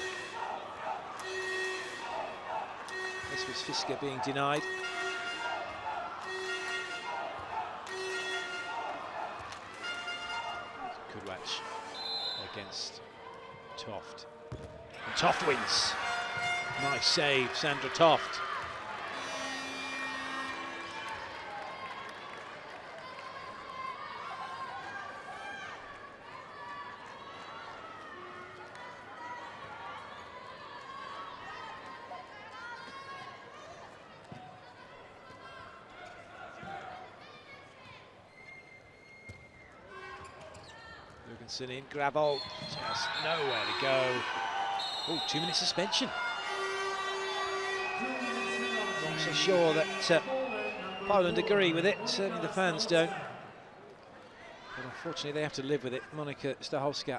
This was Fisker being denied. Kovac against Toft. And Toft wins. Nice save, Sandra Toft. Jorgensen in, Gravel, just nowhere to go. Oh, 2-minute suspension. Not so sure that Poland agree with it, certainly the fans don't. But unfortunately they have to live with it. Monika Stachowska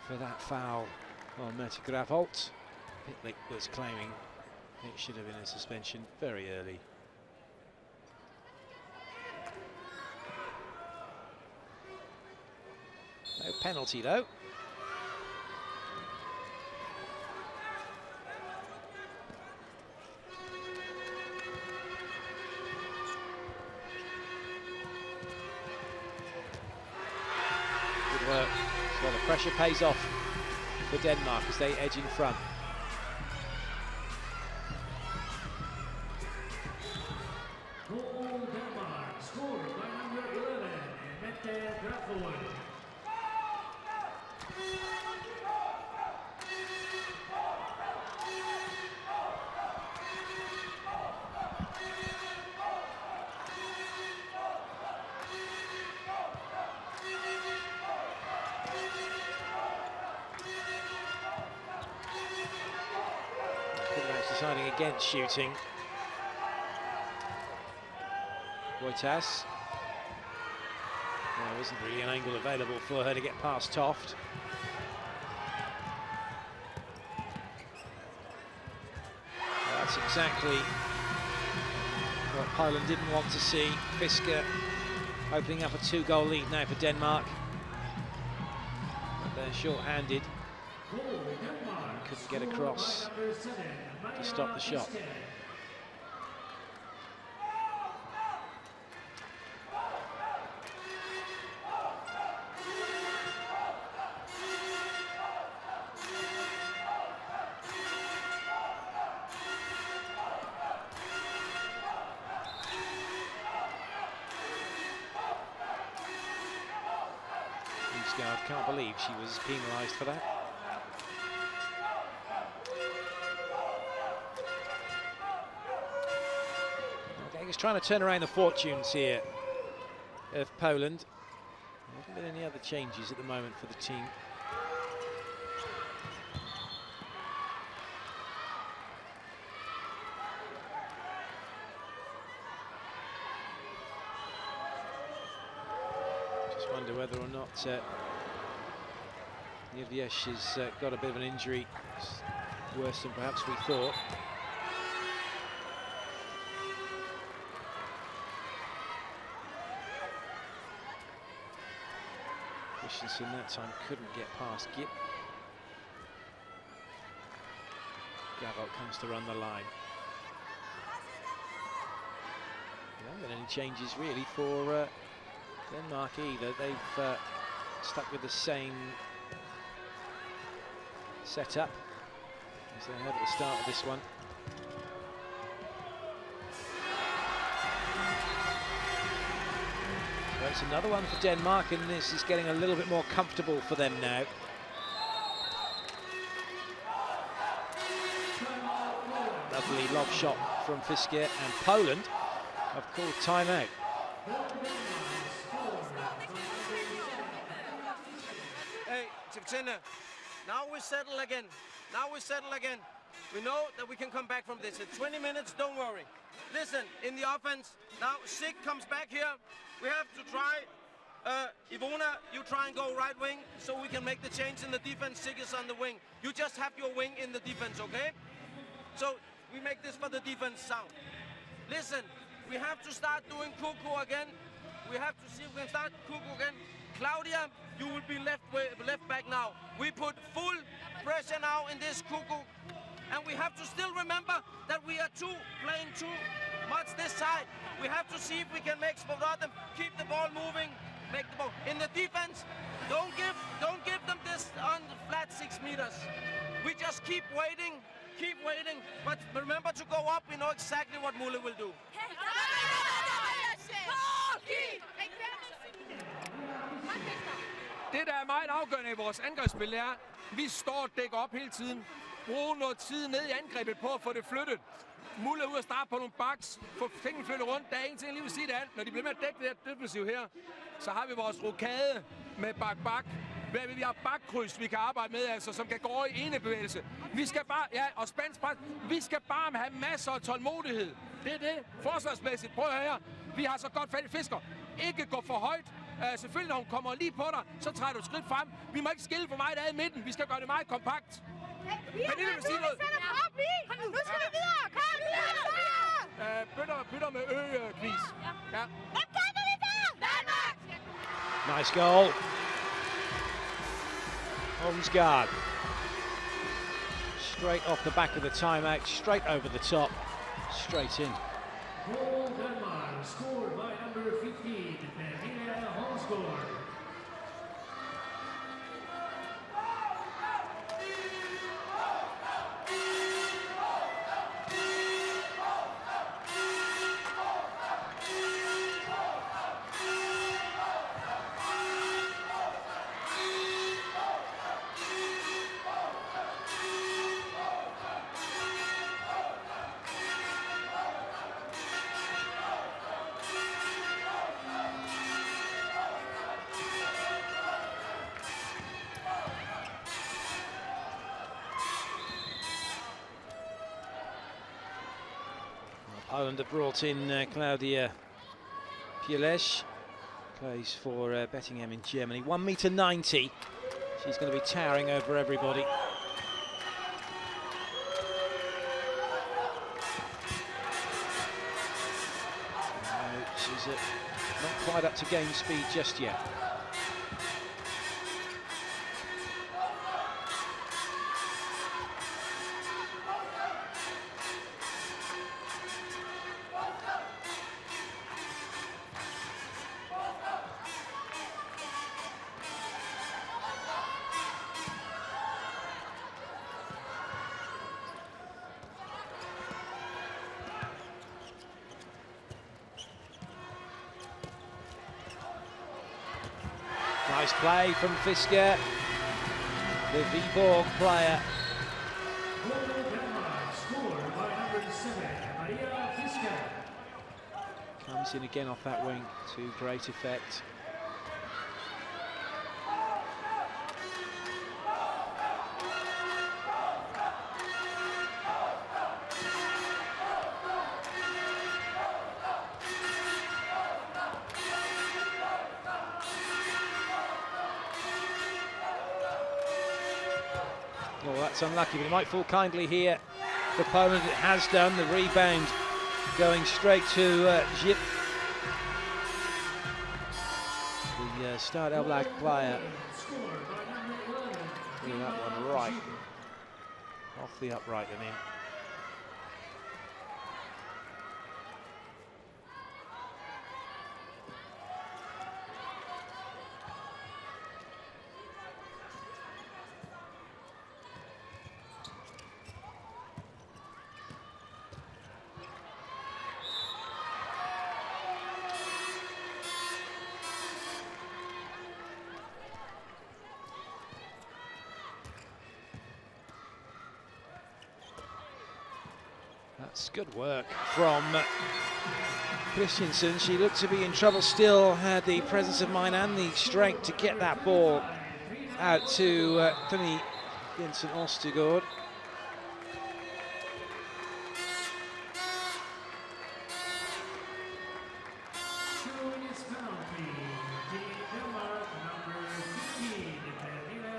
for that foul on Mette Graveholt. Pitlick was claiming it should have been a suspension very early. No penalty though. Good work. So the pressure pays off for Denmark as they edge in front. Goal Denmark, scored by number 11, Mette Graveholt. Deciding against shooting. Wojtas. There isn't really an angle available for her to get past Toft. Well, that's exactly what Poland didn't want to see. Fisker opening up a 2-goal lead now for Denmark. But they're short-handed. Couldn't get across to stop the shot. Holmsgaard. Can't believe she was penalised for that. Okay, he's trying to turn around the fortunes here of Poland. There haven't been any other changes at the moment for the team. Just wonder whether or not Niewiesz has got a bit of an injury. It's worse than perhaps we thought. Christensen that time couldn't get past Gip. Gavolt comes to run the line. There haven't been any changes really for Denmark either. They've stuck with the same setup as they had at the start of this one. So it's another one for Denmark, and this is getting a little bit more comfortable for them now. Lovely lob shot from Fiske, and Poland have called timeout. Hey, Tivcina, now we settle again. Now we settle again. We know that we can come back from this. In 20 minutes, don't worry. Listen, in the offense, now Sig comes back here. We have to try. Ivona, you try and go right wing so we can make the change in the defense. Sig is on the wing. You just have your wing in the defense, okay? So we make this for the defense sound. Listen, we have to start doing Kuku again. We have to see if we can start Kuku again. Claudia, you will be left back now. We put full pressure now in this Kuku. And we have to still remember that we are playing too much this side. We have to see if we can make Sporadem keep the ball moving, make the ball. In the defense, don't give them this on the flat 6 meters. We just keep waiting, but remember to go up. We know exactly what Mulle will do. Det, der er meget afgørende i vores angrebsspil, er, at vi står og dækker op hele tiden. Bruge noget tid ned i angrebet på at få det flyttet. Mulle ud at starte på nogle backs, få tingene flyttet rundt. Der er en ting, jeg lige vil sige det andet. Når de bliver med at dække det her defensiv her, så har vi vores rokade med bak-bak. Vi har bakkryds, vi kan arbejde med, altså, som kan gå over i ene bevægelse. Vi skal bare, og spansk pres, vi skal bare have masser af tålmodighed. Det er det, forsvarsmæssigt. Prøv at høre her. Vi har så godt fat i Fisker. Ikke gå for højt. Selvfølgelig, når hun kommer lige på dig, så træder du et skridt frem. Vi må ikke skille for meget af i midten. Vi skal gøre det meget kompakt. Pernille vil sige noget. Nu skal vi videre! Kom videre! Bytter med Kvis. Ja. Hvem kan det der? Danmark! Nice goal. Holmsgaard. Straight off the back of the timeout, straight over the top, straight in. Goal Denmark, scored by number 15, Pernille Holmsgaard. Poland have brought in Claudia Pieleś, plays for Bettingham in Germany. 1.90 meters. She's going to be towering over everybody. She's not quite up to game speed just yet. Nice play from Fisker, the Viborg player. Comes in again off that wing to great effect. Oh, that's unlucky, but it might fall kindly here for Poland. It has done. The rebound going straight to Zip, the Start Black player. Threw that one right off the upright and in. That's good work from Christensen. She looked to be in trouble still, had the presence of mind and the strength to get that ball out to Tony Jensen Ostegård.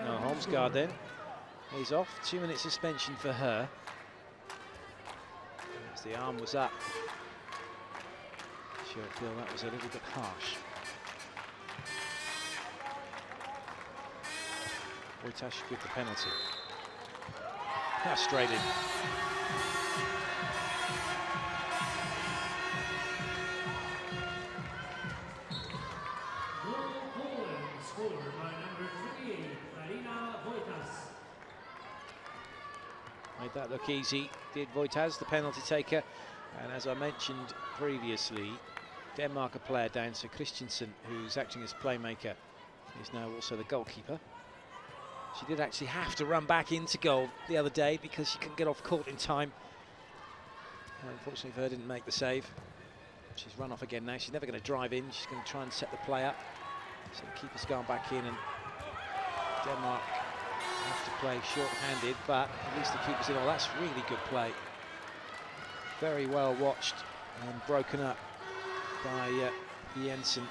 No, Holmsgaard then. He's off. 2-minute suspension for her. The arm was up. Sure, I feel that was a little bit harsh. Wojtas should give the penalty. Now straight in. Made that look easy, did Wojtas, the penalty taker. And as I mentioned previously, Denmark a player down, so Christensen, who's acting as playmaker, is now also the goalkeeper. She did actually have to run back into goal the other day because she couldn't get off court in time. Unfortunately for her, didn't make the save. She's run off again now. She's never going to drive in. She's going to try and set the play up. So the keeper's gone back in, and Denmark have to play short-handed, but at least the keeper's in. Oh, that's really good play. Very well watched and broken up by Jensen.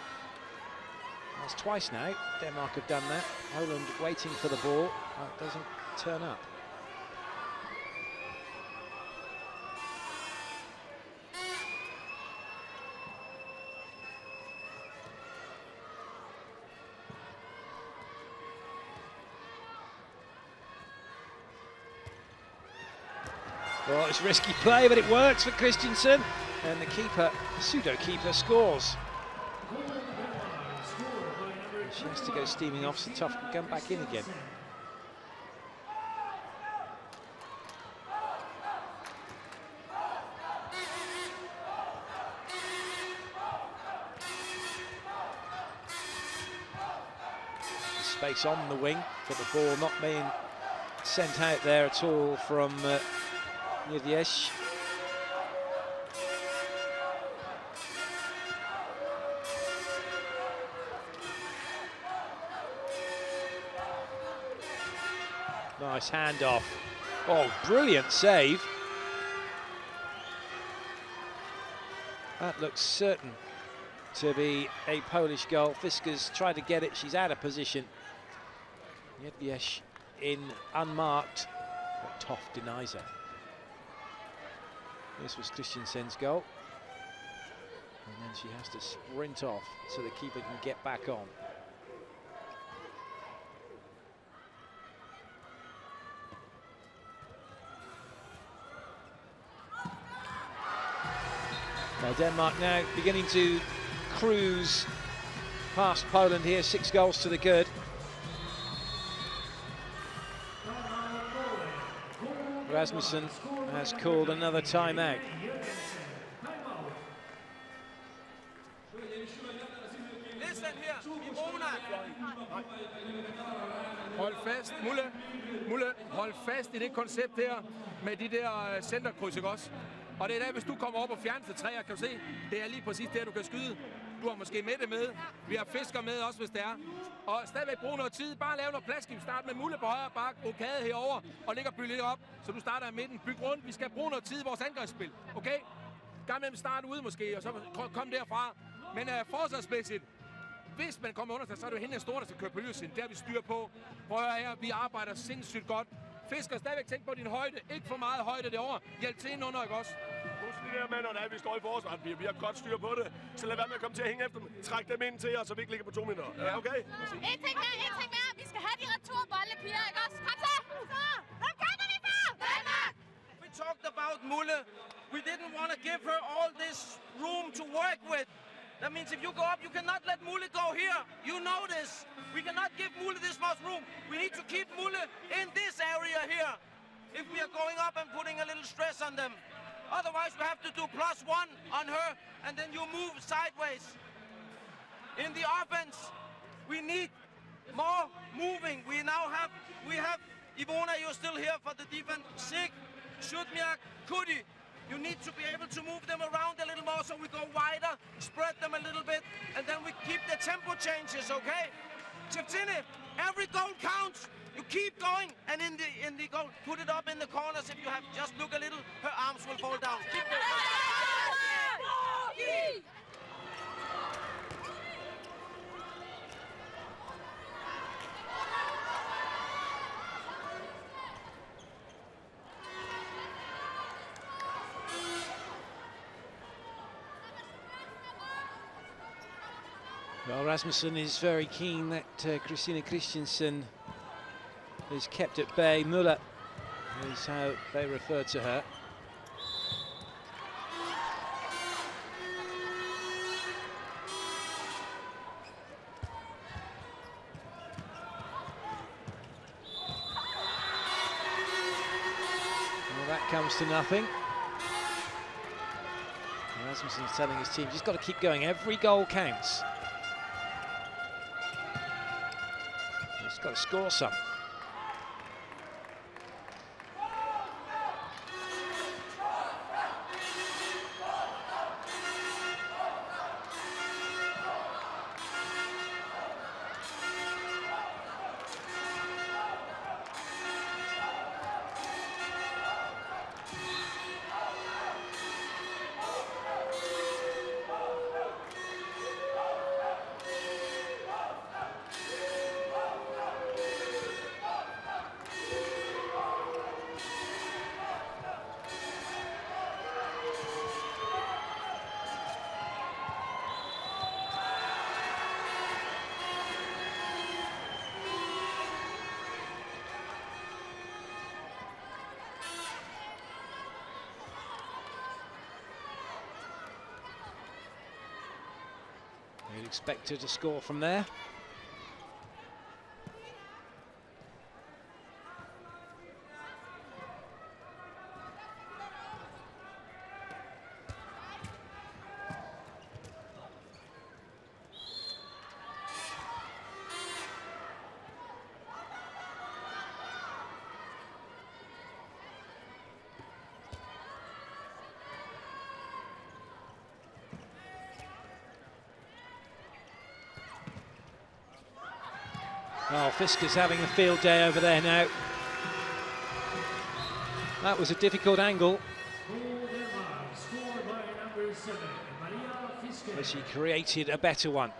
That's twice now Denmark have done that. Poland waiting for the ball, but doesn't turn up. Well, it's risky play, but it works for Christensen, and the keeper, pseudo-keeper, scores. And she has to go steaming off, so Tough can come back in again. Space on the wing, but the ball not being sent out there at all from Niediesh. Nice handoff. Oh, brilliant save. That looks certain to be a Polish goal. Fisker's tried to get it. She's out of position. Niediesh in unmarked, but Toff denies her. This was Christensen's goal. And then she has to sprint off so the keeper can get back on. Well, Denmark now beginning to cruise past Poland here, 6 goals to the good. Rasmussen has called another timeout. Listen, here. Ivona. Hold fast, Mulle, hold fast i det koncept her med de der centerkryds, ikke også? Og det er der, hvis du kommer op og fjerneste træer, kan du se, det er lige præcis der, du kan skyde. Du har måske Mette med. Vi har Fisker med også, hvis det er. Og stadigvæk bruge noget tid. Bare lave noget pladsskift. Start med Mulle på højre bak, Rokade herover og ligger bygge lidt op. Så du starter i midten. Byg rundt. Vi skal bruge noget tid i vores angrebsspil. Okay? Gang med at starte ude måske, og så kom derfra. Men forsvarsmæssigt, hvis man kommer under sig, så er det jo hende, der står, der skal køre på lysen. Det har vi styr på. Prøv at her, vi arbejder sindssygt godt. Fisker, stadigvæk tænk på din højde. Ikke for meget højde derovre. Hjælp til indenunder, ikke også? Husk det der med, når vi står i forsvaret. Vi har godt styr på det. Så lad være med at komme til at hænge efter dem. Træk dem ind til jer, så vi ikke ligger på 2 minutter. Ja, okay? En ting mere. Vi skal have de returbolde, piger, ikke også? Kom så! Hvem kommer vi for? Danmark! We talked about Mulle. We didn't want to give her all this room to work with. That means if you go up, you cannot let Mulle go here. You know this. We cannot give Mulle this much room. We need to keep Mulle in this area here. If we are going up and putting a little stress on them. Otherwise, we have to do +1 on her, and then you move sideways. In the offense, we need more moving. We have Ivona, you're still here for the defense. Sig, Shutmiak, Kudi. You need to be able to move them around a little more so we go wider, spread them a little bit, and then we keep the tempo changes, okay? Cheptine, every goal counts. You keep going, and in the goal, put it up in the corners if you have. Just look a little, her arms will fall down. Keep going. Well, Rasmussen is very keen that Christina Christensen is kept at bay. Muller is how they refer to her. Well, that comes to nothing. Rasmussen's telling his team, just got to keep going. Every goal counts. He's got to score some. You'd expect her to score from there. Oh, Fisker's having a field day over there now. That was a difficult angle. But she created a better one.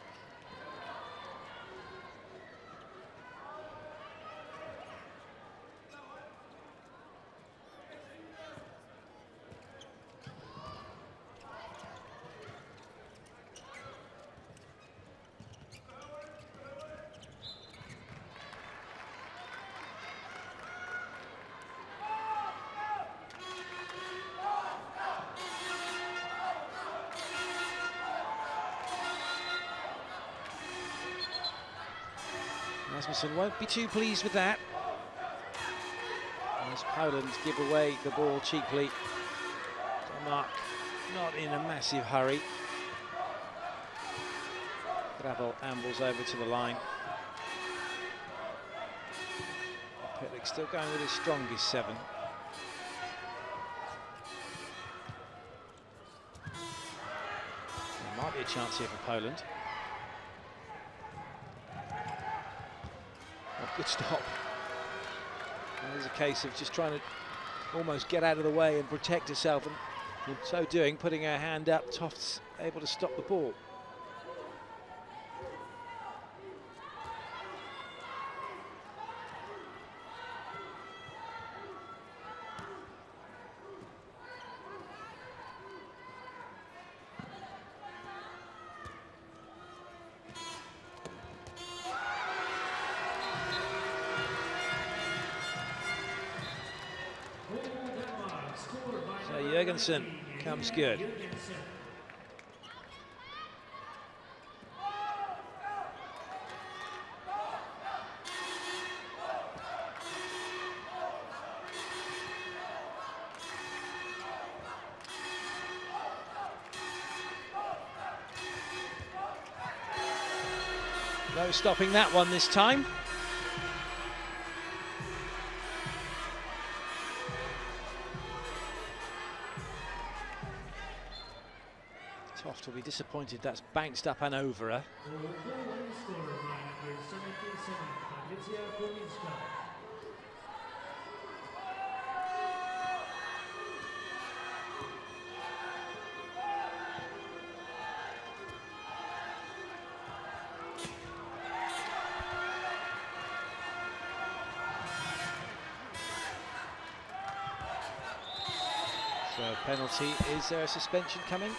Rasmussen won't be too pleased with that, as Poland give away the ball cheaply. Denmark not in a massive hurry. Gravel ambles over to the line. Pitlick still going with his strongest 7. There might be a chance here for Poland. Oh, good stop. And there's a case of just trying to almost get out of the way and protect herself, and in so doing, putting her hand up. Toft's able to stop the ball. So Jørgensen comes good. No stopping that one this time. Toft will be disappointed that's bounced up and over her. So penalty, is there a suspension coming?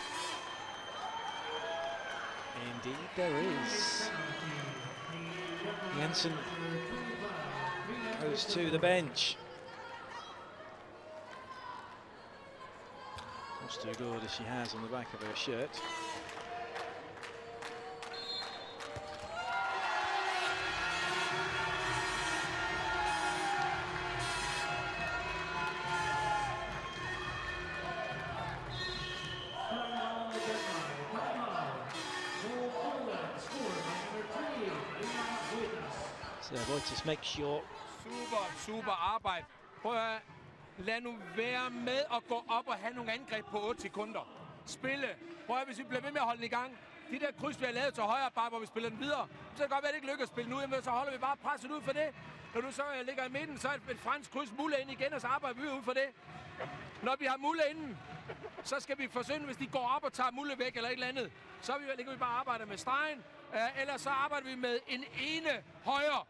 Indeed there is. Jensen goes to the bench. Ostergaard, as she has on the back of her shirt. So Voitis makes sure. Super arbejde. Prøv at høre. Lad nu være med at gå op og have nogle angreb på 8 sekunder. Spille. Prøv at høre, hvis vi bliver ved med at holde den i gang. De der kryds, vi har lavet til højre bare, hvor vi spiller den videre. Så kan det godt være, at det ikke lykkes at spille nu. Jamen, så holder vi bare presset ud for det. Når du så ligger i midten, så er et fransk kryds Mulle ind igen, og så arbejder vi ud for det. Når vi har Mulle inden, så skal vi forsøge, hvis de går op og tager Mulle væk eller et eller andet, så ligger vi bare arbejde med stregen. Eller så arbejder vi med en ene højre.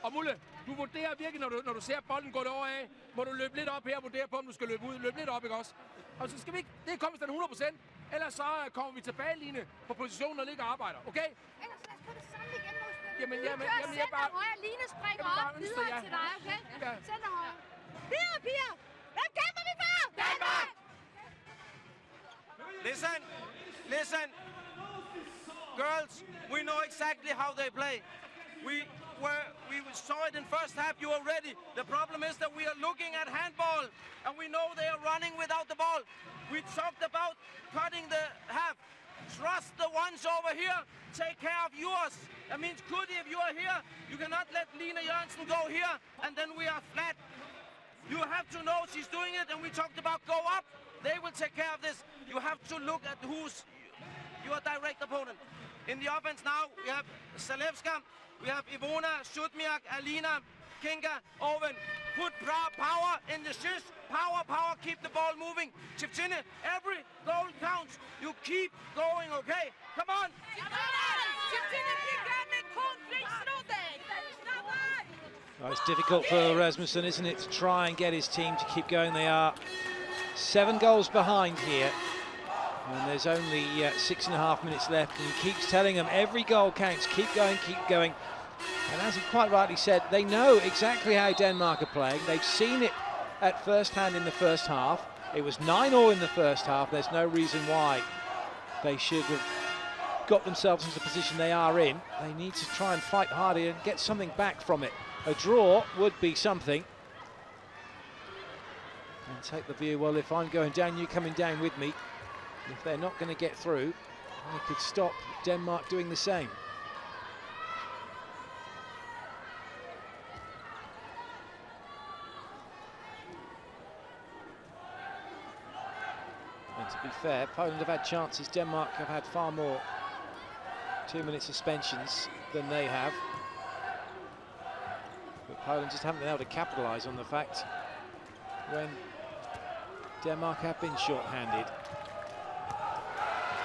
Og Mulle, du vurderer virkelig, når du ser bolden gå derover af, må du løbe lidt op her og vurdere på, om du skal løbe ud. Løbe lidt op, ikke også? Og så skal vi ikke, det kommer den 100%. Ellers så kommer vi tilbage, Line, på positionen og ligger og arbejder, okay? Ellers lad os få det samme igen, Rosbøl. Jamen, jeg bare... højre, Line springer op, videre til dig, okay? Ja. Center højre. Piger! Hvem kæmper vi for? Danmark! Listen. Girls, we know exactly how they play. We saw it in first half, you were ready. The problem is that we are looking at handball and we know they are running without the ball. We talked about cutting the half. Trust the ones over here. Take care of yours. That means Kudi, if you are here, you cannot let Lina Jørgensen go here and then we are flat. You have to know she's doing it, and we talked about go up. They will take care of this. You have to look at who's your direct opponent. In the offense now, we have Zalewska, we have Ivona, Sudmiak, Alina, Kinga, Owen. Put power in the shish. Power, keep the ball moving. Chipchine, every goal counts. You keep going, okay? Come on! Well, it's difficult for Rasmussen, isn't it, to try and get his team to keep going. They are 7 goals behind here. And there's only 6.5 minutes left, and he keeps telling them every goal counts, keep going. And as he quite rightly said, they know exactly how Denmark are playing. They've seen it at first hand in the first half. It was 9-0 in the first half. There's no reason why they should have got themselves into the position they are in. They need to try and fight harder and get something back from it. A draw would be something. And take the view, well, if I'm going down, you're coming down with me. If they're not going to get through, They could stop Denmark doing the same. And to be fair, Poland have had chances. Denmark have had far more 2-minute suspensions than they have. But Poland just haven't been able to capitalise on the fact when Denmark have been short-handed.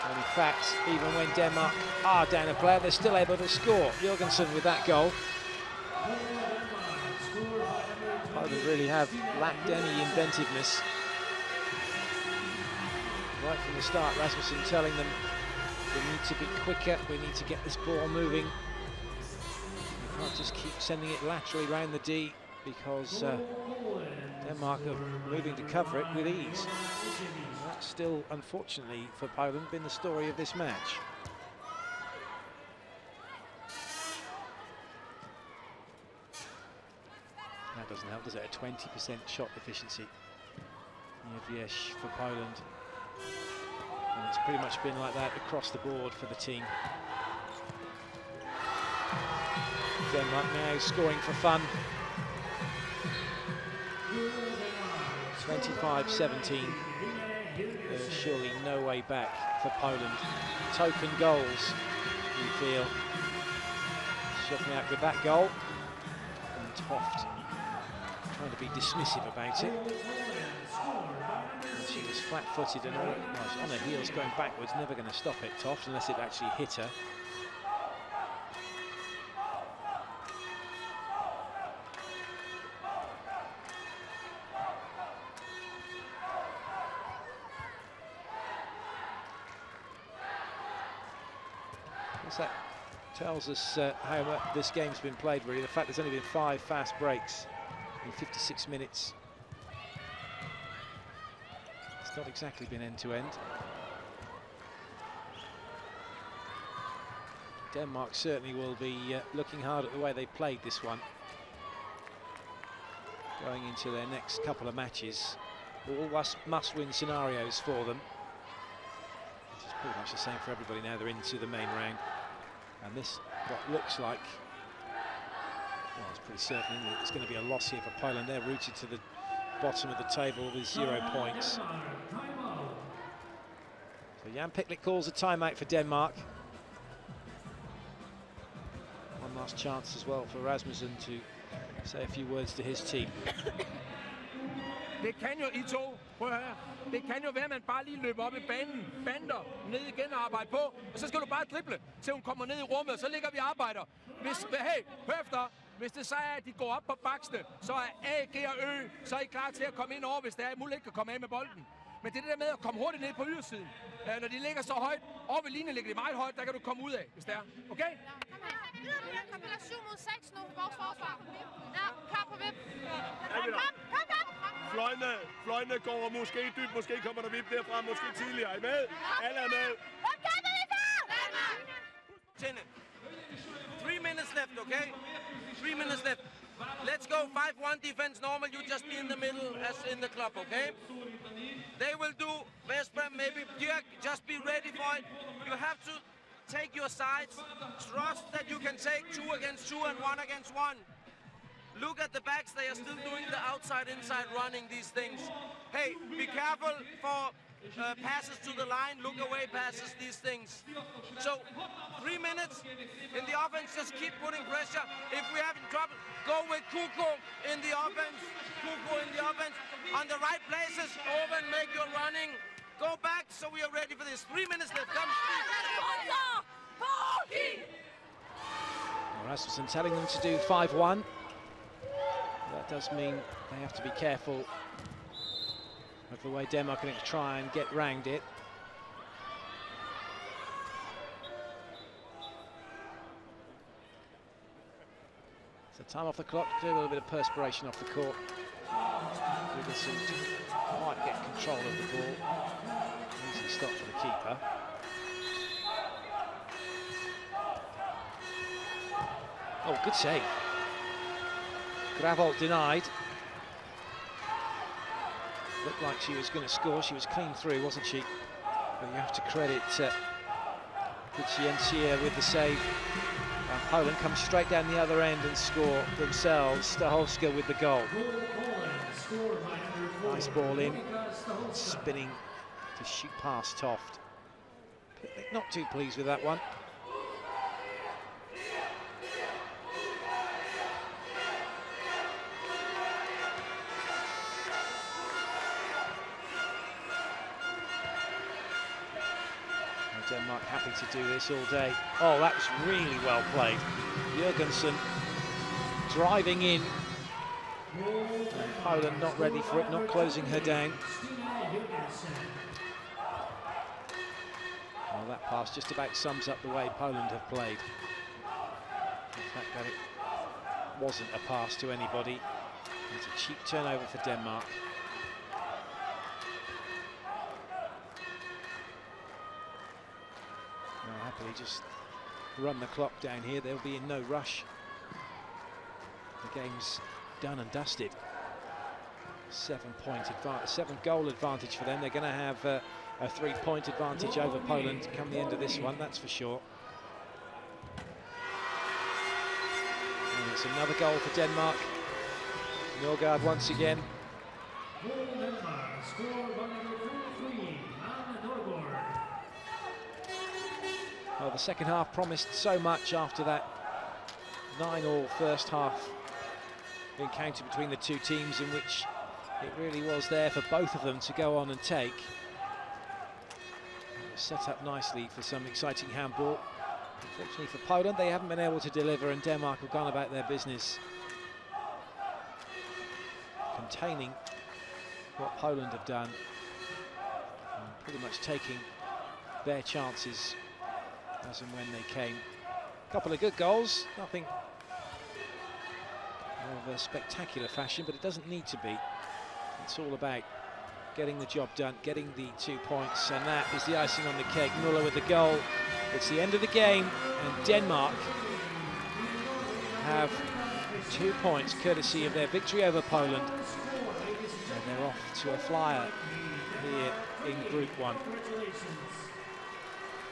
And in fact, even when Denmark are down a player, they're still able to score. Jorgensen with that goal. Poland really have lacked any inventiveness. Right from the start, Rasmussen telling them we need to be quicker, we need to get this ball moving. You can't just keep sending it laterally round the D, because Denmark are moving to cover it with ease. That's still, unfortunately for Poland, been the story of this match. That doesn't help, does it? A 20% shot efficiency. EHF for Poland. And it's pretty much been like that across the board for the team. Denmark now scoring for fun. 25-17. There's surely no way back for Poland. Token goals, we feel. Shotniak with that goal. And Toft trying to be dismissive about it. And she was flat-footed and all, well, on her heels going backwards, never going to stop it, Toft, unless it actually hit her. That tells us how much this game's been played, really. The fact there's only been 5 fast breaks in 56 minutes. It's not exactly been end-to-end. Denmark certainly will be looking hard at the way they played this one. Going into their next couple of matches. All must-win scenarios for them. It's pretty much the same for everybody now. They're into the main round. And this, what looks like, well, it's pretty certain that it's going to be a loss here for Poland. They're rooted to the bottom of the table with 0 points. So Jan Piklik calls a timeout for Denmark. One last chance as well for Rasmussen to say a few words to his team. Det kan jo I to, prøv at høre. Det kan jo være, at man bare lige løber op i banen, bander, ned igen og arbejder på. Og så skal du bare drible, til hun kommer ned i rummet, og så ligger vi og arbejder. Hvis, hey, hør efter. Hvis det så er, at de går op på baksene, så er A, G og Ø, så er I klar til at komme ind over, hvis det er, at muligt ikke kan komme af med bolden. Men det er det der med at komme hurtigt ned på ydersiden. Når de ligger så højt, over ved linjen ligger de meget højt, der kan du komme ud af, hvis det er. Okay? Kombination mod 6 nu i vores forsvar. Ja, klar på vip. Fløjene går måske dybt, måske kommer der vip derfra, måske tidligere. Er I med? Alle er med. 3 minutes left, okay? 3 minutes left. Let's go 5-1 defense normal. You just be in the middle as in the club, okay? They will do Vesper, maybe Dirk. Just be ready for it. You have to take your sides. Trust that you can take 2 against 2 and 1 against 1. Look at the backs. They are still doing the outside-inside running, these things. Hey, be careful for passes to the line, look away passes, these things. So 3 minutes in the offense, just keep putting pressure. If we have trouble, go with Kuko in the offense. Kuko in the offense. On the right places, over and make your running. Go back so we are ready for this. 3 minutes left. Come. Rasmussen telling them to do 5-1. That does mean they have to be careful of the way Denmark are going to try and get round it. So time off the clock, do a little bit of perspiration off the court. Jorgensen didn't quite get control of the ball. Easy stop for the keeper. Oh, good save. Gravold denied. Looked like she was going to score. She was clean through, wasn't she? But you have to credit Kuciencia with the save. And Poland comes straight down the other end and score themselves. Stachowska with the goal. Nice ball in, spinning to shoot past Toft. Pitlick not too pleased with that one. Denmark happy to do this all day. Oh, that was really well played. Jurgensen driving in. And Poland not ready for it, not closing her down. Well, that pass just about sums up the way Poland have played. The fact that it wasn't a pass to anybody. It's a cheap turnover for Denmark. They'll happily just run the clock down here. They'll be in no rush. The game's done and dusted. 7-goal advantage for them. They're going to have a 3-point advantage over Poland come the end of this one, that's for sure. And it's another goal for Denmark. Norgard once again. Well, the second half promised so much after that 9-all first half encounter between the two teams, in which it really was there for both of them to go on and take. It was set up nicely for some exciting handball. Unfortunately for Poland, they haven't been able to deliver, and Denmark have gone about their business containing what Poland have done, and pretty much taking their chances as and when they came. A couple of good goals, nothing of a spectacular fashion, but it doesn't need to be. It's all about getting the job done, getting the 2 points, and that is the icing on the cake. Muller with the goal. It's the end of the game, and Denmark have 2 points courtesy of their victory over Poland, and they're off to a flyer here in Group 1.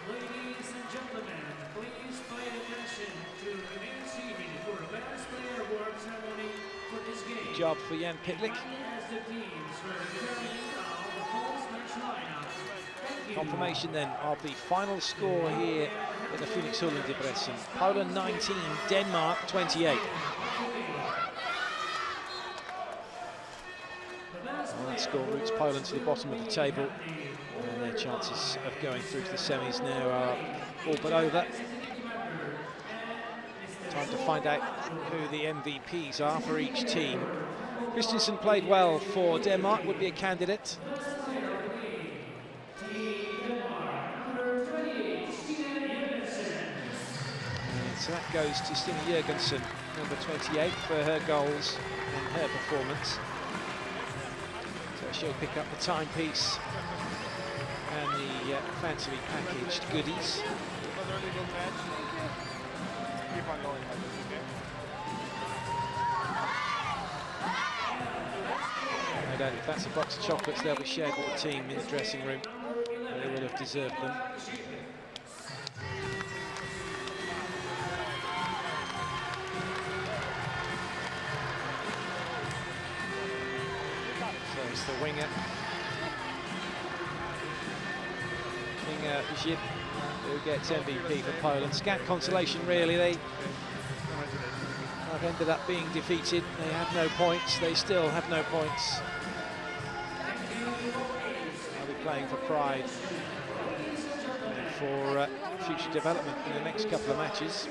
Ladies and gentlemen, please pay attention to remain seated for the best player award ceremony for this game. Job for Jan Pitlick. As the teams were carrying out the post-match lineup. Thank you. Confirmation then of the final score here at the Phoenix Hall in Debrecen. Poland 19, Denmark 28. Well, that score routes Poland to the bottom of the table, and their chances of going through to the semis now are all but over. Time to find out who the MVPs are for each team. Christensen played well for Denmark, would be a candidate. And so that goes to Stine Jurgensen, number 28, for her goals and her performance. So she'll pick up the timepiece and the fancily packaged goodies. No doubt if that's a box of chocolates, they'll be shared with the team in the dressing room. They will have deserved them. So it's the winger. Zip, who gets MVP for Poland. Scant consolation, really. They have ended up being defeated. They have no points. They still have no points. They'll be playing for pride and for future development in the next couple of matches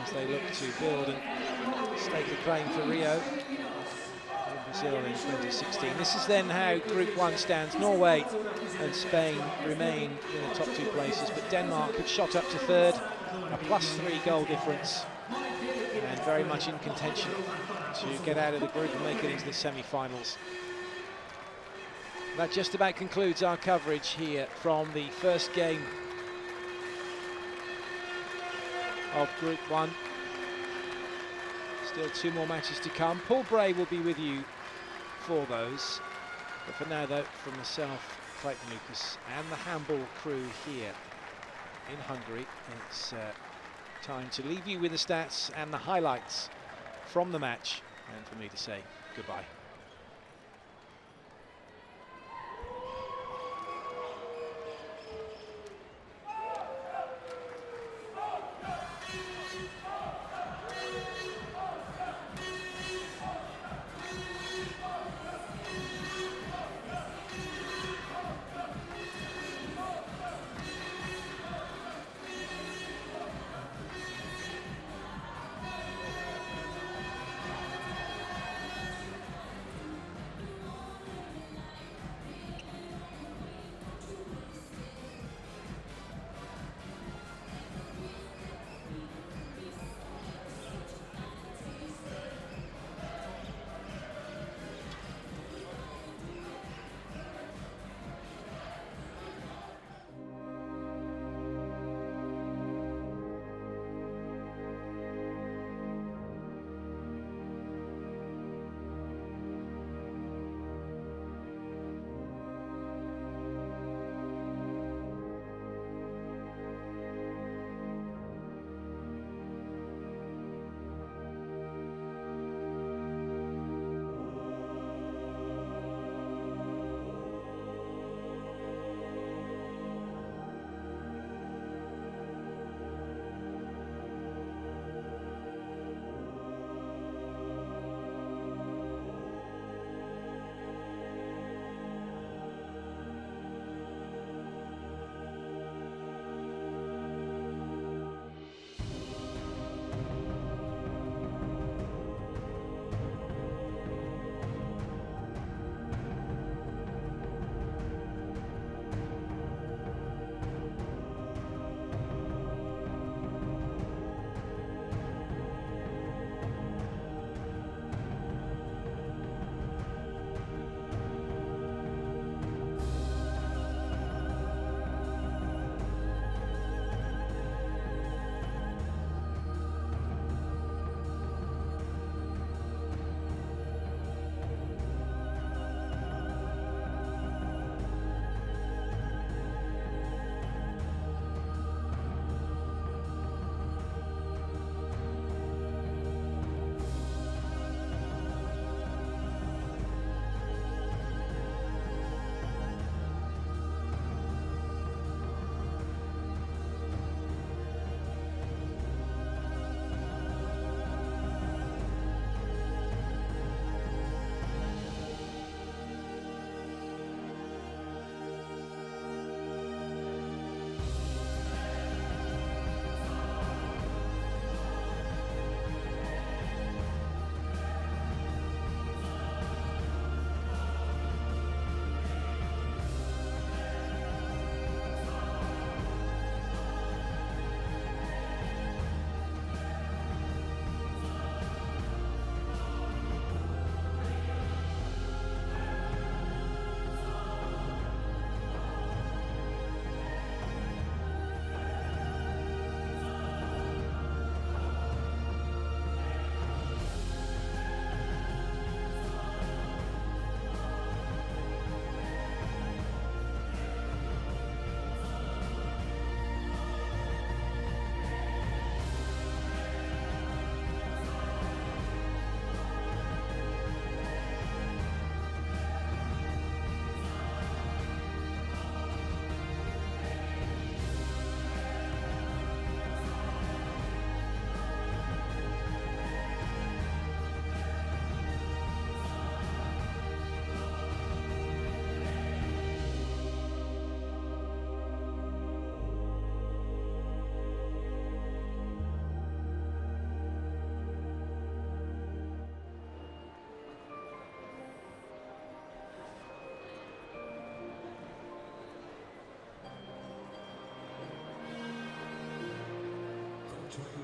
as they look to build and stake a claim for Rio in Brazil in 2016. This is then how Group 1 stands. Norway and Spain remain in the top 2 places, but Denmark have shot up to third, a +3 goal difference, and very much in contention to get out of the group and make it into the semi-finals. That just about concludes our coverage here from the first game of Group 1. Still 2 more matches to come. Paul Bray will be with you for those. But for now, though, from myself, Clayton Lucas, and the handball crew here, in Hungary. It's time to leave you with the stats and the highlights from the match, and for me to say goodbye.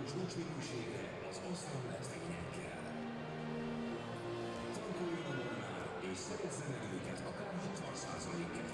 Csúcsminőségre az Osztron Leszteknél kell. Tankoljon a Molnál, és szerezze meg őket akár 60%-kal